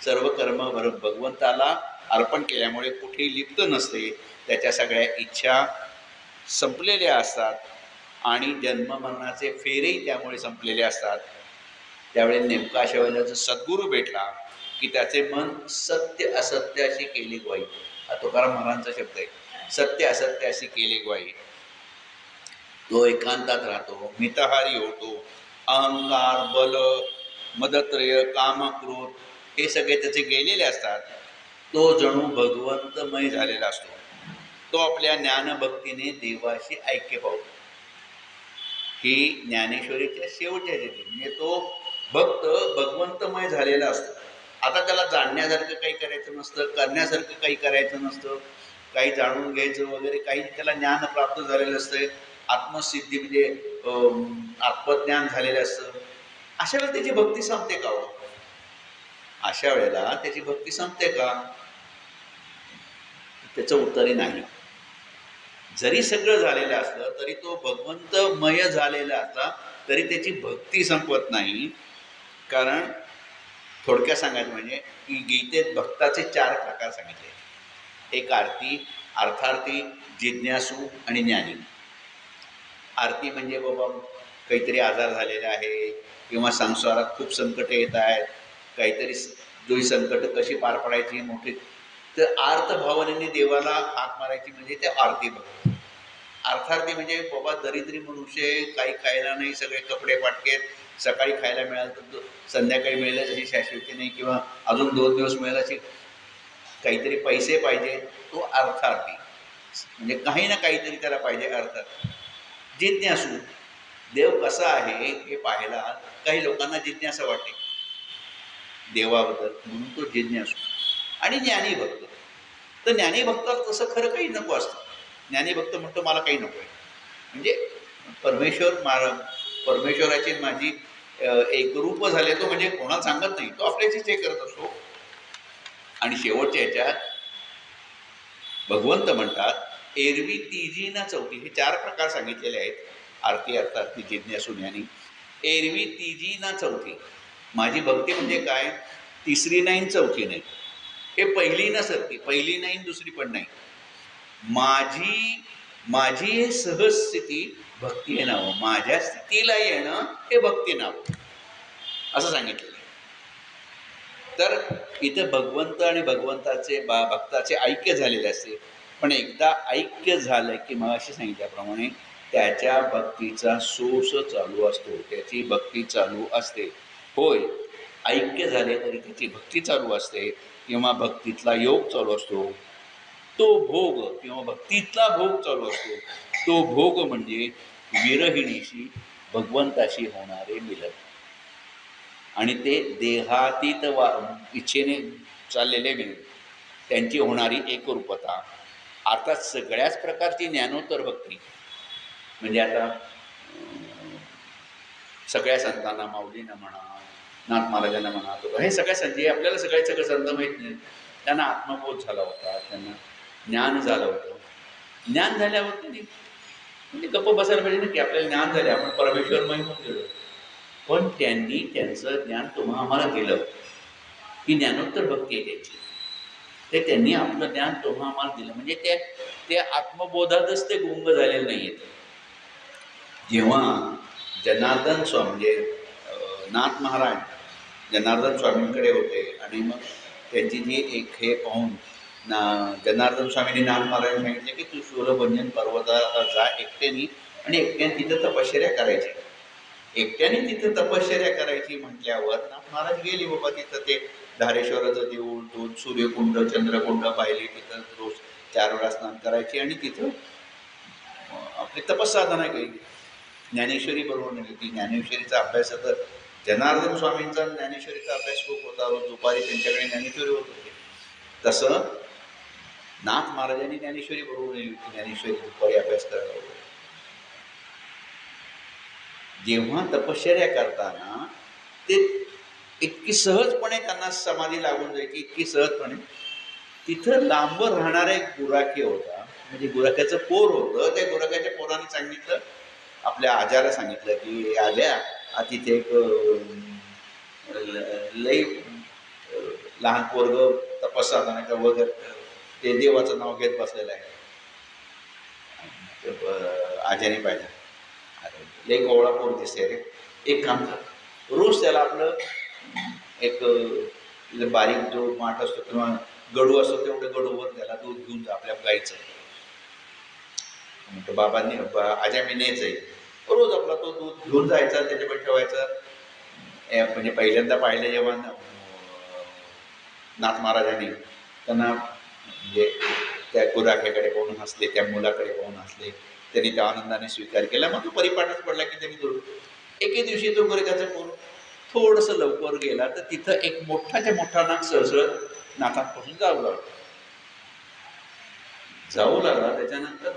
सर्व कर्म भगवंताला अर्पण केल्यामुळे कुठेही लिप्त नसते. त्याच्या सगळ्या इच्छा संपलेल्या असतात आणि जन्ममरणाचे फेरेही त्यामुळे संपलेले असतात. त्यावेळी नेमका अशा वेळेला जर सद्गुरू भेटला की त्याचे मन सत्य असत्याशी केले ग्वाही. हा तुकाराम महाराजांचा शब्द आहे, सत्य असत्याशी केले ग्वाही. तो एकांतात राहतो, मितहारी होतो. अहंकार, बल, मदत्रय, काम, क्रोध हे सगळे त्याचे गेलेले असतात. तो जणू भगवंतमय झालेला असतो. तो आपल्या ज्ञानभक्तीने देवाशी ऐक्य पावतो. ही ज्ञानेश्वरीच्या शेवटच्या दिवशी म्हणजे तो भक्त भगवंतमय झालेला असतो. आता त्याला जाणण्यासारखं काही करायचं नसतं, करण्यासारखं काही करायचं नसतं, काही जाणून घ्यायचं वगैरे काही, त्याला ज्ञान प्राप्त झालेलं असतं, आत्मसिद्धी म्हणजे आत्मज्ञान झालेलं असतं. अशा वेळेला त्याची भक्ती संपते का हो? अशा वेळेला त्याची भक्ती संपते का? त्याचं उत्तरही नाही. जरी सगळं झालेलं असलं तरी तो भगवंतमय झालेला असला तरी त्याची भक्ती संपत नाही. कारण थोडक्यात सांगायचं म्हणजे की गीतेत भक्ताचे 4 प्रकार सांगितले. एक आरती, अर्थार्थी, जिज्ञासू आणि ज्ञानी. आरती म्हणजे बाबा काहीतरी आजार झालेला आहे किंवा संसारात खूप संकट येत आहेत, काहीतरी जो ही संकट कशी पार पडायची मोठी, तर आर्त भावनेने देवाला हाक मारायची म्हणजे ते आरती भक्त. अर्थार्थी म्हणजे बाबा दरिद्री मनुष्य, काही खायला नाही, सगळे कपडे फाटकेत, सकाळी खायला मिळालं तर संध्याकाळी मिळेल अशी शाश्वती नाही, किंवा अजून 2 दिवस मिळेल अशी, काहीतरी पैसे पाहिजे, तो अर्थार्थी. म्हणजे काही ना काहीतरी त्याला पाहिजे अर्थ. जिज्ञासू, देव कसा आहे हे पाहायला काही लोकांना जिज्ञासा वाटते देवाबद्दल, म्हणून तो जिज्ञासू. आणि ज्ञानी भक्त, तर ज्ञानी भक्ताला तसं खरं काही नको असतं. ज्ञानी भक्त म्हणतो मला काही नको आहे, म्हणजे परमेश्वराची माझी एकरूप झाले तो, म्हणजे कोणाला सांगत नाही, तो आपल्याचीच हे करत असतो. आणि शेवटच्या ह्याच्यात भगवंत म्हणतात एरवी तिजी ना चौथी, हे 4 प्रकार सांगितलेले आहेत, आरती, अर्थार्थी, जिज्ञासू, ज्ञानी. एरवी तिजी ना चौथी, माझी भक्ती म्हणजे काय? तिसरी नाही, चौथी नाही, हे पहिली ना सरती, पहिली नाही, दुसरी पण नाही. माझी हे सहज स्थिती भक्ती हे नाव, माझ्या स्थितीला येणं हे भक्ती नाव, असं सांगितलेलं. तर इथं भगवंत आणि भगवंताचे भक्ताचे ऐक्य झालेले असते. पण एकदा ऐक्य झालं की मग अशी सांगितल्याप्रमाणे त्याच्या भक्तीचा सोस चालू असतो, त्याची भक्ती चालू असते. होय, ऐक्य झाले तरी त्याची भक्ती चालू असते किंवा भक्तीतला योग चालू असतो. तो भोग किंवा भक्तीतला भोग चालू असतो. तो भोग म्हणजे विरहिणीशी भगवंताशी होणारे मिलन, आणि ते देहातीत इच्छेने चाललेले मिलन, त्यांची होणारी एकरूपता. आता सगळ्याच प्रकारची ज्ञानोत्तर भक्ती म्हणजे आता सगळ्या संतांना, माऊलींना म्हणा, नाथ महाराजांना म्हणा, तो हे सगळ्या संत, आपल्याला सगळे संत माहीत नाही, त्यांना आत्मबोध झाला होता, त्यांना ज्ञान झालं होतं. ज्ञान झाल्यावर त्यांनी म्हणजे गप्प बसायला पाहिजे ना की आपल्याला ज्ञान झाले, आपण परमेश्वरमय होऊन गेलो. पण त्यांनी त्यांचं ज्ञान तुम्हा आम्हाला दिलं, ही ज्ञानोत्तर भक्ती आहे त्यांची. ते त्यांनी आपलं ज्ञान तुम्हा आम्हाला दिलं म्हणजे ते आत्मबोधातच ते गुंग झालेले नाही आहेत. जेव्हा जनार्दन स्वामी म्हणजे नाथ महाराज जनार्दन स्वामींकडे होते आणि मग त्यांची जी एक हे पाहून जनार्दन स्वामींनी नाथ महाराजांनी सांगितले की तू सूर्यभंजन पर्वताला जा एकट्याने आणि एकट्याने तिथं तपश्चर्या करायची. एकट्याने तिथं तपश्चर्या करायची म्हटल्यावर नाथ महाराज गेली बाबा तिथं ते धारेश्वराचं देऊळ, दोन सूर्यकुंड चंद्रकुंड पाहिली, तिथं रोज 4 वेळा स्नान करायची आणि तिथं आपली तपस्साधना केली. ज्ञानेश्वरी बरोबर नेली. ती ज्ञानेश्वरीचा अभ्यास तर जनार्दन स्वामींचा ज्ञानेश्वरीचा अभ्यास खूप होता. रोज दुपारी त्यांच्याकडे ज्ञानेश्वरी होत होती. तसं नाथ महाराजांनी ज्ञानेश्वरी बरोबर नेली होती. ज्ञानेश्वरी दुपारी अभ्यास करायला होतो. जेव्हा तपश्चर्या करताना ते इतकी सहजपणे त्यांना समाधी लागून जायची, इतकी सहजपणे. तिथं लांबवर राहणारा एक गुराखी होता, म्हणजे गुराख्याचं पोर होतं. त्या गुराख्याच्या पोराने सांगितलं, आपल्या आजाला सांगितलं की आल्या तिथे एक लई लहान पोरग तपस्साधना का वगैरे ते देवाचं नाव घेत बसलेलं आहे. आजाने पाहिजे, अरे लई कोवळा पोर दिसते रे, एक काम कर, रोज त्याला आपलं एक बारीक जो माठ असतो किंवा गडू असतो तेवढं गडूवर त्याला दूध घेऊन जा आपल्या गाईचं. म्हणतो बाबांनी आजा मी नाही जाईल. रोज आपला तो दूध घेऊन जायचा, त्याच्याकडे ठेवायचं. म्हणजे पहिल्यांदा पाहिलं जेव्हा नाथ महाराजांनी त्यांना म्हणजे त्या गुराख्याकडे पाहून हसले, त्या मुलाकडे पाहून हसले. त्यांनी त्या आनंदाने स्वीकार केला. मग तो परिपाठच पडला की त्यांनी जोडून एके दिवशी तो गुराख्याचा पोर थोडंसं लवकर गेला तर तिथं एक मोठाच्या मोठा नाग सहसळत नाकांपासून जाऊ लागला. त्याच्यानंतर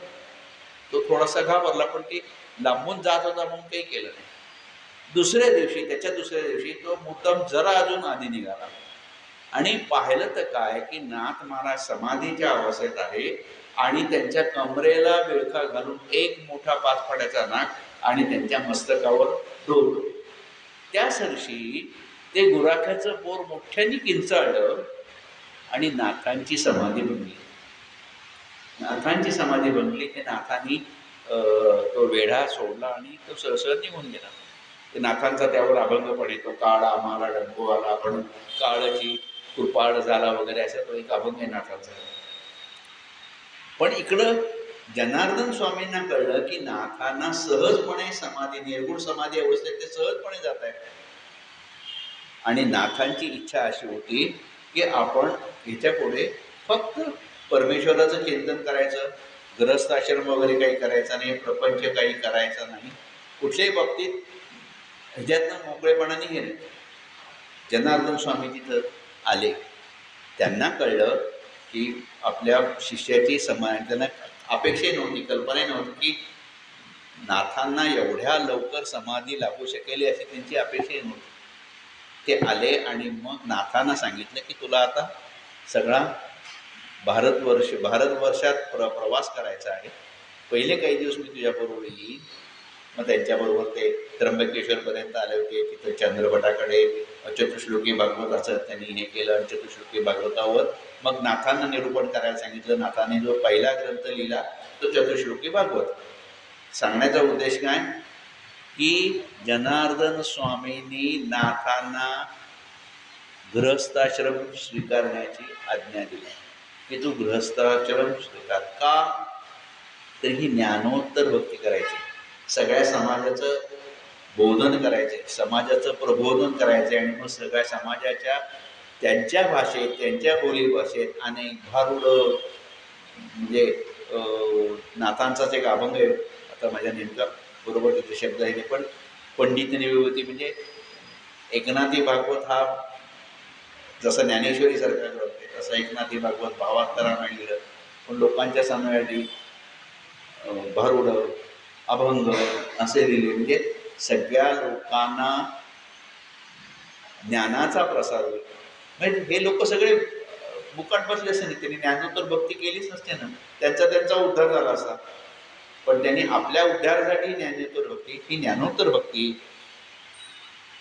तो थोडासा घाबरला, पण ती लांबून जात होता म्हणून काही केलं नाही. दुसऱ्या दिवशी तो मुद्दाम जरा अजून आधी निघाला आणि पाहिलं तर काय की नाथ महाराज समाधीच्या अवस्थेत आहे आणि त्यांच्या कमरेला विळखा घालून एक मोठा 5 फडाचा नाग आणि त्यांच्या मस्तकावर डोल. त्याच दिवशी ते गुराख्याचं पोर मोठ्याने किंचाळलं आणि नाथांची समाधी बनली. नाथांची समाधी बनली. ते नाथांनी तो वेढा सोडला आणि तो सहसळ निघून गेला. ते नाथांचा त्यावर अभंग पण येतो, काळा मारा डंको आला पण काळाची कृपाळ झाला वगैरे, असा तो एक अभंग आहे नाथांचा. पण इकडं जनार्दन स्वामींना कळलं की नाथांना सहजपणे समाधी, निर्गुण समाधी अवस्थेत ते सहजपणे जात आहे. आणि नाथांची इच्छा अशी होती की आपण ह्याच्या पुढे फक्त परमेश्वराचं चिंतन करायचं, गृहस्थाश्रम वगैरे काही करायचा नाही, प्रपंच काही करायचा नाही, कुठल्याही बाबतीत ह्याच्यातनं मोकळेपणाने गेले. जनार्दन स्वामी तिथं आले. त्यांना कळलं की आपल्या शिष्याची त्यांना अपेक्षाही नव्हती, कल्पनाही नव्हती की नाथांना एवढ्या लवकर समाधी लागू शकेल अशी त्यांची अपेक्षाही नव्हती. ते आले आणि मग नाथांना सांगितलं की तुला आता सगळा भारतवर्षात प्रवास करायचा आहे. पहिले काही दिवस मी तुझ्याबरोबर येईन. मग त्यांच्याबरोबर ते त्र्यंबकेश्वरपर्यंत आले होते. तिथं चंद्रभटाकडे चतुश्लोकी भागवताचं त्यांनी हे केलं आणि चतुश्लोकी भागवतावर मग नाथांना निरूपण करायला सांगितलं. नाथांनी जो पहिला ग्रंथ लिहिला तो चतुश्लोकी भागवत. सांगण्याचा उद्देश काय की जनार्दन स्वामींनी नाथांना गृहस्थाश्रम स्वीकारण्याची आज्ञा दिली की तू गृहस्थाश्रम स्वीकार का, तर ही ज्ञानोत्तर भक्ती करायची, सगळ्या समाजाचं बोधन करायचे, समाजाचं प्रबोधन करायचे आणि मग सगळ्या समाजाच्या त्यांच्या भाषेत, त्यांच्या बोलीभाषेत अनेक भारुडं म्हणजे नाथांचाच एक अभंग आहे, आता माझ्या नेमका बरोबर तिथे शब्द आहे, पण पंडित निवृत्ती म्हणजे एकनाथी भागवत हा जसं ज्ञानेश्वरी सारखा ग्रंथ आहे तसं एकनाथी भागवत भावांतराने लिहिलं, पण लोकांच्या समयासाठी भारुडं अभंग असे लिहिले. म्हणजे सगळ्या लोकांना ज्ञानाचा प्रसार होईल. म्हणजे हे लोक सगळे मुकाट बसले असते नाही, त्यांनी ज्ञानोत्तर भक्ती केलीच नसते ना, त्यांचा उद्धार झाला असता. पण त्यांनी आपल्या उद्धारासाठी ज्ञानोत्तर भक्ती, ही ज्ञानोत्तर भक्ती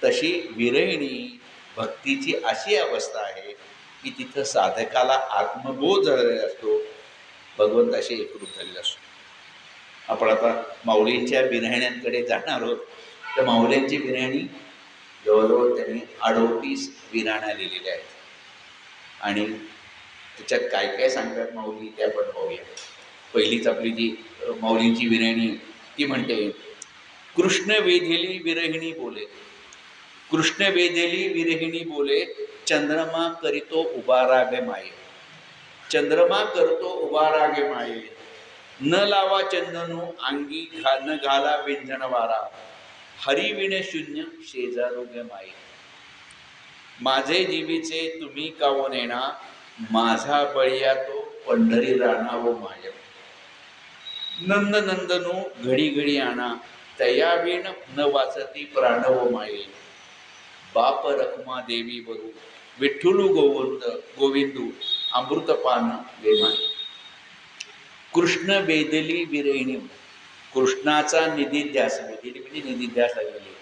तशी विरहिणी भक्तीची अशी अवस्था आहे की तिथं साधकाला आत्मबोध झालेला असतो, भगवंताशी एकरूप झालेला असतो. आपण आता माऊलींच्या विरहिण्यांकडे जाणार आहोत. तर माऊलींची विरहिणी जवळजवळ त्यांनी 38 विराण्या लिहिलेल्या आहेत. आणि त्याच्यात काय काय सांगतात माऊली ते आपण पाहूया. पहिलीच आपली जी माऊलींची विरहिणी ती म्हणते, कृष्ण वेधेली विरहिणी बोले, कृष्ण वेधेली विरहिणी बोले, चंद्रमा करीतो उभा रागे माये, चंद्रमा करतो उभा रागे माये, न लावा चंदनू अंगी न घाला व्यंजन वारा, हरिविण शून्य शेजारोग्य माये, माझे जीवीचे तुम्ही कावो नेणा, माझा बळिया तो पंढरी राणा व माय, नंद नंदनू घडी घडी आणा, तयावीण न वाचती प्राण व माये, बाप रखमा देवी बरू, विठ्ठलू गोविंदू अमृतपान वेमाय. कृष्ण वेदली विरहिणी, कृष्णाचा निधिध्यास, वेदली म्हणजे निधिध्यास लागलेली,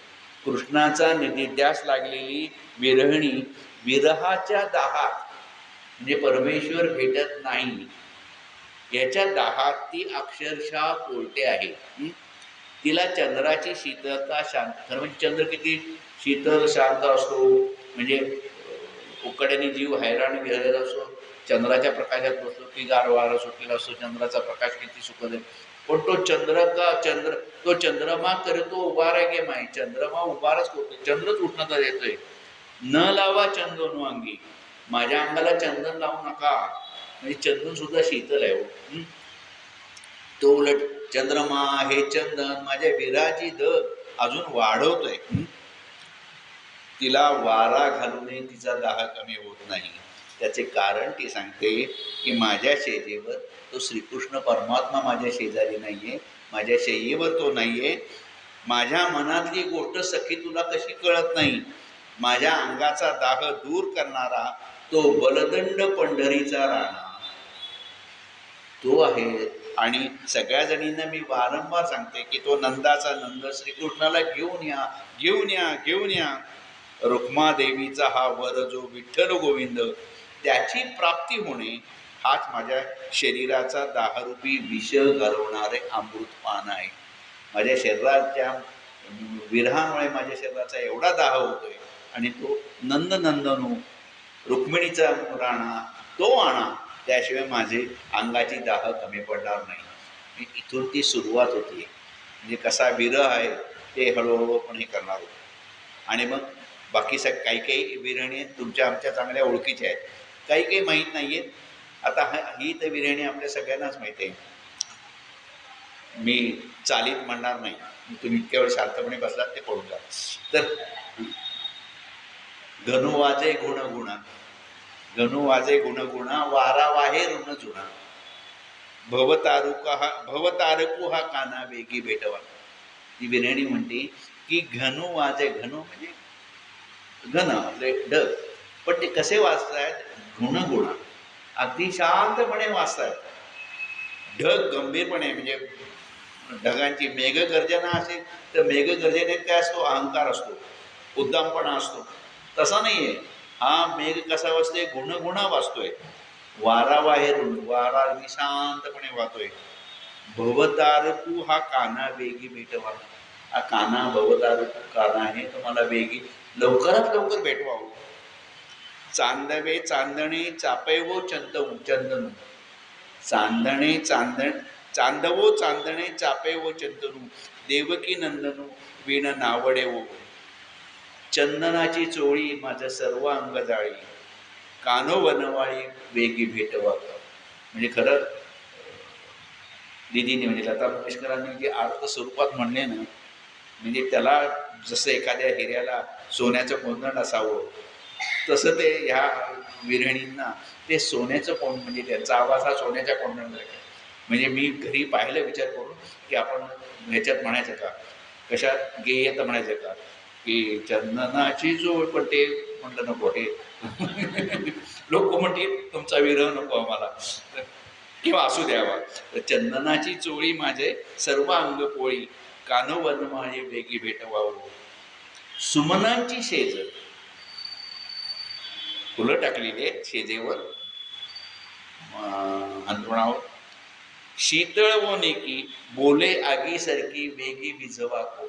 कृष्णाचा निधिध्यास लागलेली विरहिणी विरहाच्या दाहात, म्हणजे परमेश्वर भेटत नाही याच्या दाहात ती अक्षरशः पोळते आहे. तिला चंद्राची शीतलता शांत, खरं म्हणजे चंद्र किती शीतल शांत असतो, म्हणजे उकड्याने जीव हैराण गेलेला असतो, चंद्राच्या प्रकाशात बसलो की गार वारा सुटलेला असतो, चंद्राचा प्रकाश किती सुखद आहे. पण तो चंद्रमा करतो उभारा गे माय, चंद्रमा उभारच करतो, चंद्रच उष्णता देतोय. न लावा चंदन अंगी, माझ्या अंगाला चंदन लावू नका, म्हणजे चंदन सुद्धा शीतल आहे. तो उलट चंद्रमा हे चंदन माझ्या विराची दर अजून वाढवतोय. तिला वारा घालूनही तिचा दाह कमी होत नाही. त्याचे कारण ती सांगते की माझ्या शेजेवर तो श्रीकृष्ण परमात्मा माझ्या शेजारी नाहीये, माझ्या शय्येवर तो नाहीये. माझ्या मनातली गोष्ट सखी तुला कशी कळत नाही, माझ्या अंगाचा दाह दूर करणारा तो बलदंड पंढरीचा राणा तो आहे. आणि सगळ्या जणींना मी वारंवार सांगते की तो नंदाचा नंद श्रीकृष्णाला घेऊन या, घेऊन या, घेऊन या. रुक्मादेवीचा हा वर जो विठ्ठल गोविंद, त्याची प्राप्ती होणे हाच माझ्या शरीराचा दाहरूपी विष घालवणारे अमृतपान आहे. माझ्या शरीराच्या विरहामुळे माझ्या शरीराचा एवढा दाह होतोय, आणि तो नंदनंदनू रुक्मिणीचा राणा तो आणा, त्याशिवाय माझे अंगाची दाह कमी पडणार नाही. इथून ती सुरुवात होती. म्हणजे कसा विरह आहे ते हळूहळू पण हे करणार होतो. आणि मग बाकी काही काही विरहिणी तुमच्या आमच्या चांगल्या ओळखीच्या आहेत, काही काही माहीत नाही आहेत. आता ही तर विरहिणी आपल्या सगळ्यांनाच माहिती आहे. मी चालीत म्हणणार नाही, तुम्ही इतक्या वेळ शांतपणे बसलात ते पडून जा. तर घनुवाजे गुणगुणा, घनुवाजे गुणगुणा, वारा वाहे ऋण जुणा, भवतारकू हा काना वेगी भेटवा. ती विरहिणी म्हणते की घनु वाजे, घनु म्हणजे घन आपले ढग, पण ते कसे वाचतायत, गुणगुणा अगदी शांतपणे वाचतायत. ढग गंभीरपणे, म्हणजे ढगांची मेघगर्जना असेल तर मेघगर्जनेत काय असतो, अहंकार असतो, उद्दामपणा असतो. तसा नाही आहे. हा मेघ कसा वाचतोय, गुणगुणा वाचतोय. वारा बाहेरून वारा शांतपणे वाहतोय. भवतारकू हा काना वेगी भेटवा. हा काना भवतारकू काना आहे, तुम्हाला वेगी लवकरात लवकर भेटवावं. चांदवे चांदणे चापेवो चंदनू, चांदणे चांदवो चांदणे चापेवो चंदनू, देवकी नंदनू विण नावडेवो, चंदनाची चोळी माझं सर्व अंग जाळी, कानो वनवाळी वेगी भेटवा. म्हणजे खरं दिदीने म्हणजे लता मंगेशकरांनी जे अर्थ स्वरूपात म्हणले ना, म्हणजे त्याला जसं एखाद्या हिऱ्याला सोन्याचं कोंदण असावं, तसं ते ह्या विरहिणींना ते सोन्याचं कोंड, म्हणजे त्यांचा आवाज हा सोन्याच्या कोंडणासारखा. म्हणजे मी घरी पाहिलं विचार करून की आपण ह्याच्यात म्हणायचं का, कशात गेयत म्हणायचं का की चंदनाची जोड, पण ते म्हटलं नको, हे लोक म्हणतील तुमचा विरह नको आम्हाला किंवा असू द्यावा. तर चंदनाची चोळी माझे सर्व अंग पोळी, कानो वनमाळी वेगी भेटवावं. सुमनांची शेज, फुलं टाकलेली आहेत शेजेवर अंथरुणावर. शीतळ व नेकी बोले आगीसारखी वेगी विझवाको.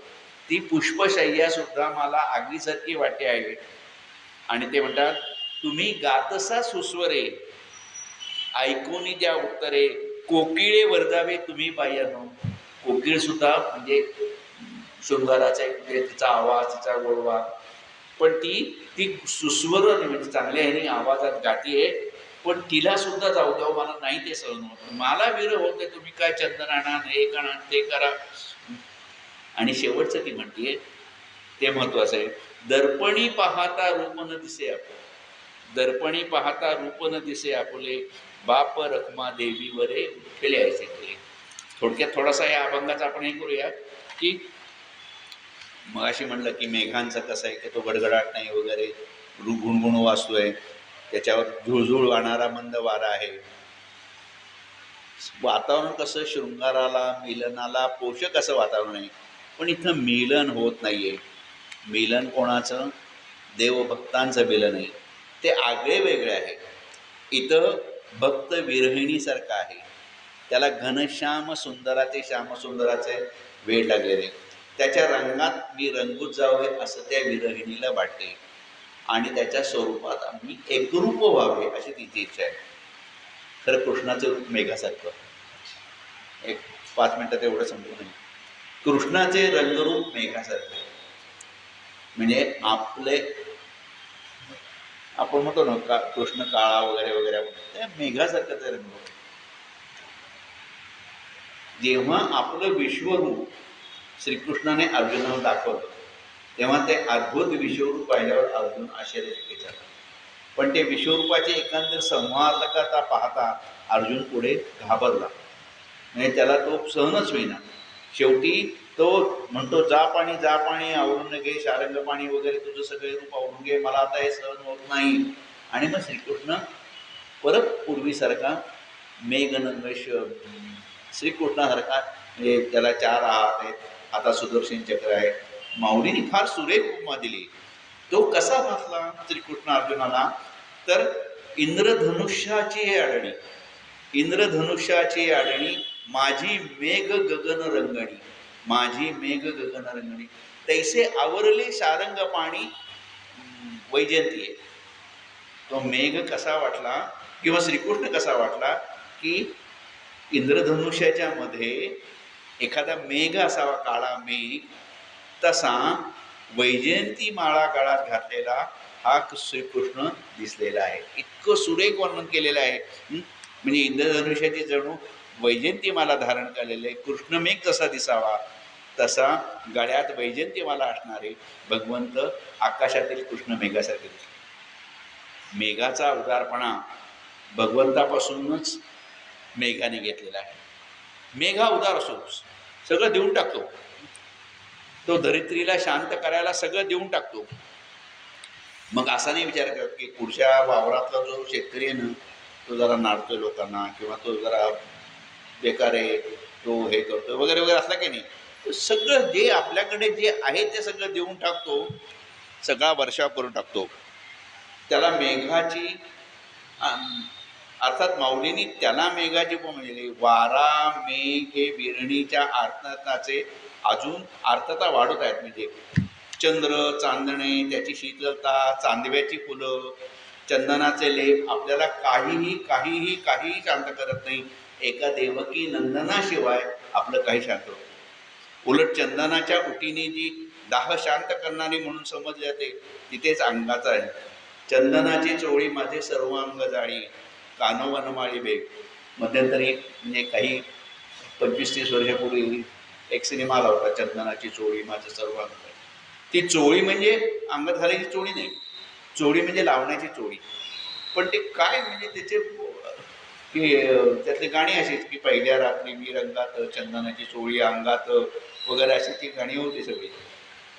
ती पुष्पशय्या सुद्धा मला आगीसारखी वाटे आहे. आणि ते म्हणतात तुम्ही गातसा सुस्वरे, ऐकूनी द्या उत्तरे, कोकिळे वर्धावे तुम्ही बाह्यानो. कोकिळ सुद्धा म्हणजे शृंगाराचा एक म्हणजे तिचा आवाज, तिचा गोडवा, पण ती ती सुस्वर म्हणजे चांगल्या ह्याने आवाजात गातीये, पण तिला सुद्धा जाऊ द्यावं मला नाही ते सहन होत. मला विरह होते, तुम्ही काय चंदन आणा, हे करा, ते करा. आणि शेवटचं ती म्हणतीये ते महत्वाचं आहे. दर्पणी पाहता रूप न दिसे आपले, दर्पणी पाहता रूप न दिसे आपले, बाप रखमा देवीवरे उठले ऐसे केले. थोडक्यात थोडासा या अभंगाचा आपण हे करूया की मग अशी म्हणलं की मेघांचं कसं आहे की तो गडगडाट नाही वगैरे, गुणगुण वाचतोय, त्याच्यावर झुळझुळ वाहणारा मंद वारा आहे. वातावरण कसं शृंगाराला, मिलनाला पोषक असं वातावरण आहे. पण इथं मिलन होत नाहीये. मिलन कोणाचं? देवभक्तांचं मिलन आहे. ते आगळे वेगळे आहे. इथं भक्त विरहिणीसारखं आहे. त्याला घनश्याम सुंदराचे, श्यामसुंदराचे वेळ लागलेले, त्याच्या रंगात मी रंगूत जावे असं त्या विरहिणीला वाटते. आणि त्याच्या स्वरूपात आम्ही एकरूप व्हावे अशी तिची इच्छा आहे. खरं कृष्णाचं रूप मेघासारखं. एक 5 मिनिटात एवढं समजू नये. कृष्णाचे रंगरूप मेघासारखे, म्हणजे आपले आपण म्हणतो ना का कृष्ण काळा वगैरे वगैरे, त्या मेघासारखं ते रंग. जेव्हा आपलं विश्वरूप श्रीकृष्णाने अर्जुनाला दाखवलं तेव्हा ते अद्भुत विश्वरूप पाहिल्यावर अर्जुन आश्चर्यचकित झाला. पण ते विश्वरूपाचे एकंदर संवादकता पाहता अर्जुन पुढे घाबरला. म्हणजे त्याला तो सहनच होईना. शेवटी तो म्हणतो जा पाणी आवरून घे, शारंग पाणी वगैरे तुझं सगळे रूप आवरून घे, मला आता हे सहन होत नाही. आणि मग श्रीकृष्ण परत पूर्वीसारखा मेघनंगश श्रीकृष्णासारखा, म्हणजे त्याला 4 हात आहेत, हातात सुदर्शन चक्र आहे. माऊलीने फार सुरेख उपमा दिली. तो कसा भासला श्रीकृष्ण अर्जुनाला? तर इंद्रधनुष्याची आडणी, इंद्रधनुष्याची आडणी, माझी मेघ गगन रंगणी, माझी मेघ गगन रंगणी, तैसे आवरले सारंग पाणी वैजयंती आहे. तो मेघ कसा वाटला किंवा श्रीकृष्ण कसा वाटला की इंद्रधनुष्याच्या मध्ये एखादा मेघ असावा, काळा मेघ, तसा वैजयंती माळा गळ्यात घातलेला हा श्रीकृष्ण दिसलेला आहे. इतकं सुरेख वर्णन केलेलं आहे. म्हणजे इंद्रधनुष्याची जणू वैजयंती माला धारण केलेले कृष्णमेघ जसा दिसावा तसा गळ्यात वैजयंती माला असणारे भगवंत आकाशातील कृष्ण मेघासारखे दिसले. मेघाचा उदारपणा भगवंतापासूनच मेघाने घेतलेला आहे. मेघ हा उदार असो, सगळं देऊन टाकतो. तो धरित्रीला शांत करायला सगळं देऊन टाकतो. मग असा नाही विचार करत की पुढच्या वावरातला जो शेतकरी आहे ना तो जरा नाडतोय लोकांना, किंवा तो जरा बेकार आहे, तो हे करतो वगैरे वगैरे, असला की नाही. तो सगळं जे आपल्याकडे जे आहे ते सगळं देऊन टाकतो, सगळा वर्षाव करून टाकतो. त्याला मेघाची अर्थात माऊलींनी त्याला मेघाची म्हणजे वारा मेघ हे विरणीच्या अर्थाचे अजून अर्थता वाढत आहेत. म्हणजे चंद्र, चांदणे, त्याची शीतलता, चांदव्याची फुलं, चंदनाचे लेप आपल्याला काहीही काहीही काहीही शांत करत नाही. एका देवकी नंदनाशिवाय आपलं काही शांत होत. उलट चंदनाच्या उटीने जी दाह शांत करणारी म्हणून समजले जाते तिथेच अंगाचा आहे. चंदनाची चोळी माझे सर्व अंग जाळी, कानो वनमाळी बेग. मध्यंतरी म्हणजे काही 25-30 वर्षापूर्वी एक सिनेमा आला होता, चंदनाची चोळी माझं सर्व अंग. ती चोळी म्हणजे अंगात घालायची चोळी नाही, चोळी म्हणजे लावण्याची चोळी. पण ते काय म्हणजे त्याचे की त्यातली गाणी अशीच की पहिल्या रात्री मी रंगात, चंदनाची चोळी अंगात वगैरे अशी ती गाणी होती सगळी.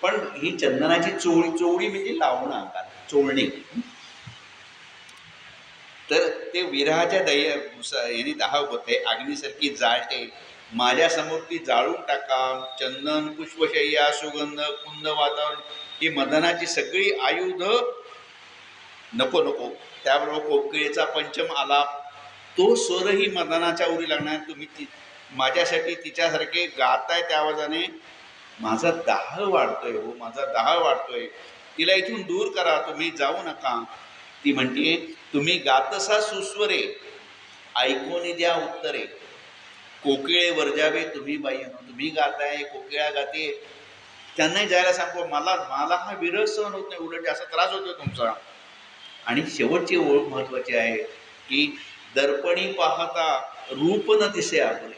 पण ही चंदनाची चोळी, चोळी म्हणजे लावणं अंगात, चोळणी. ते विरहाच्या याने दाहक होते, अग्नीसारखी जाळते. माझ्यासमोर ती जाळून टाका. चंदन पुष्पशय्या सुगंध कुंद वातावरण ही मदनाची सगळी आयुध नको नको. त्याबरोबर कोकिळेचा पंचम आलाप, तो स्वरही मदनाच्या उरी लागणार. तुम्ही ती माझ्यासाठी तिच्यासारखे गाताय त्या आवाजाने माझा दाह वाढतोय हो, माझा दाह वाढतोय. तिला इथून दूर करा, तुम्ही जाऊ नका. ती म्हणते तुम्ही गातसा सुस्वरे, ऐकून द्या उत्तरे. कोकिळे वर्जावे तुम्ही बाई, तुम्ही गाताय, कोकिळा गाते, त्यांनाही जायला सांगतो. मला मला हा विरह सहन होत नाही, उलट जास्त त्रास होतोय तुमचा. आणि शेवटची ओळख महत्वाची आहे की दर्पणी पाहता रूप न दिसे आपले.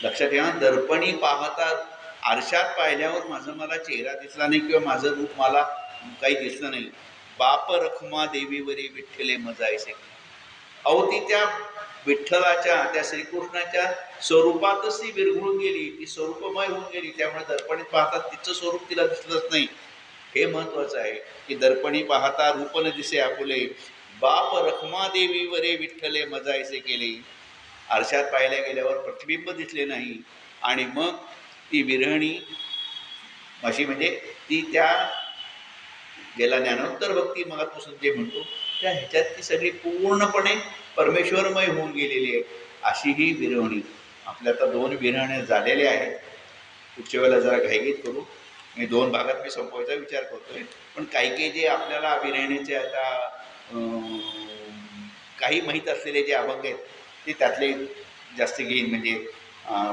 लक्षात घ्या, दर्पणी पाहता, आरशात पाहिल्यावर माझं मला चेहरा दिसला नाही किंवा माझं रूप मला काही दिसलं नाही. बाप रखुमा देवीवरी विठ्ठले मजायसे. अहो ती त्या विठ्ठलाच्या, त्या श्रीकृष्णाच्या स्वरूपातच ती विरघळून गेली, ती स्वरूपमय होऊन गेली. त्यामुळे दर्पणीत पाहता तिचं स्वरूप तिला दिसलंच नाही. हे महत्वाचं आहे की दर्पणी पाहता रूप न दिसे आपुले, बाप रखुमा देवीवरे विठ्ठले मजायसे केले. आरशात पाहायला गेल्यावर प्रतिबिंब दिसले नाही. आणि मग ती विरहणी अशी, म्हणजे ती त्या गेला ज्ञानोत्तर भक्ती मगापासून जे म्हणतो त्या ह्याच्यात ती सगळी पूर्णपणे परमेश्वरमय होऊन गेलेली आहे. अशी ही विरहणी. आपल्या आता 2 विरहण्या झालेल्या आहेत. पुढच्या वेळेला जरा घाईघाईत करू, मी 2 भागात मी संपवायचा विचार करतोय. पण काही काही जे आपल्याला विरहणीचे आता काही माहीत असलेले जे अभंग आहेत ते त्यातले जास्त घेईन. म्हणजे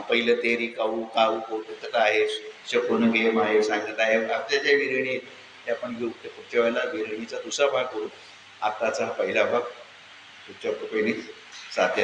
पहिलं तेरी काऊ काऊ कौतुकता आहे, शकुन घे माये सांगत आहे, आपल्या ज्या विरहणी आहेत ते आपण घेऊ. ते पुढच्या वेळेला विरहणीचा दुसरा भाग करू. आत्ताचा हा पहिला भाग पुढच्या कृपेने साथ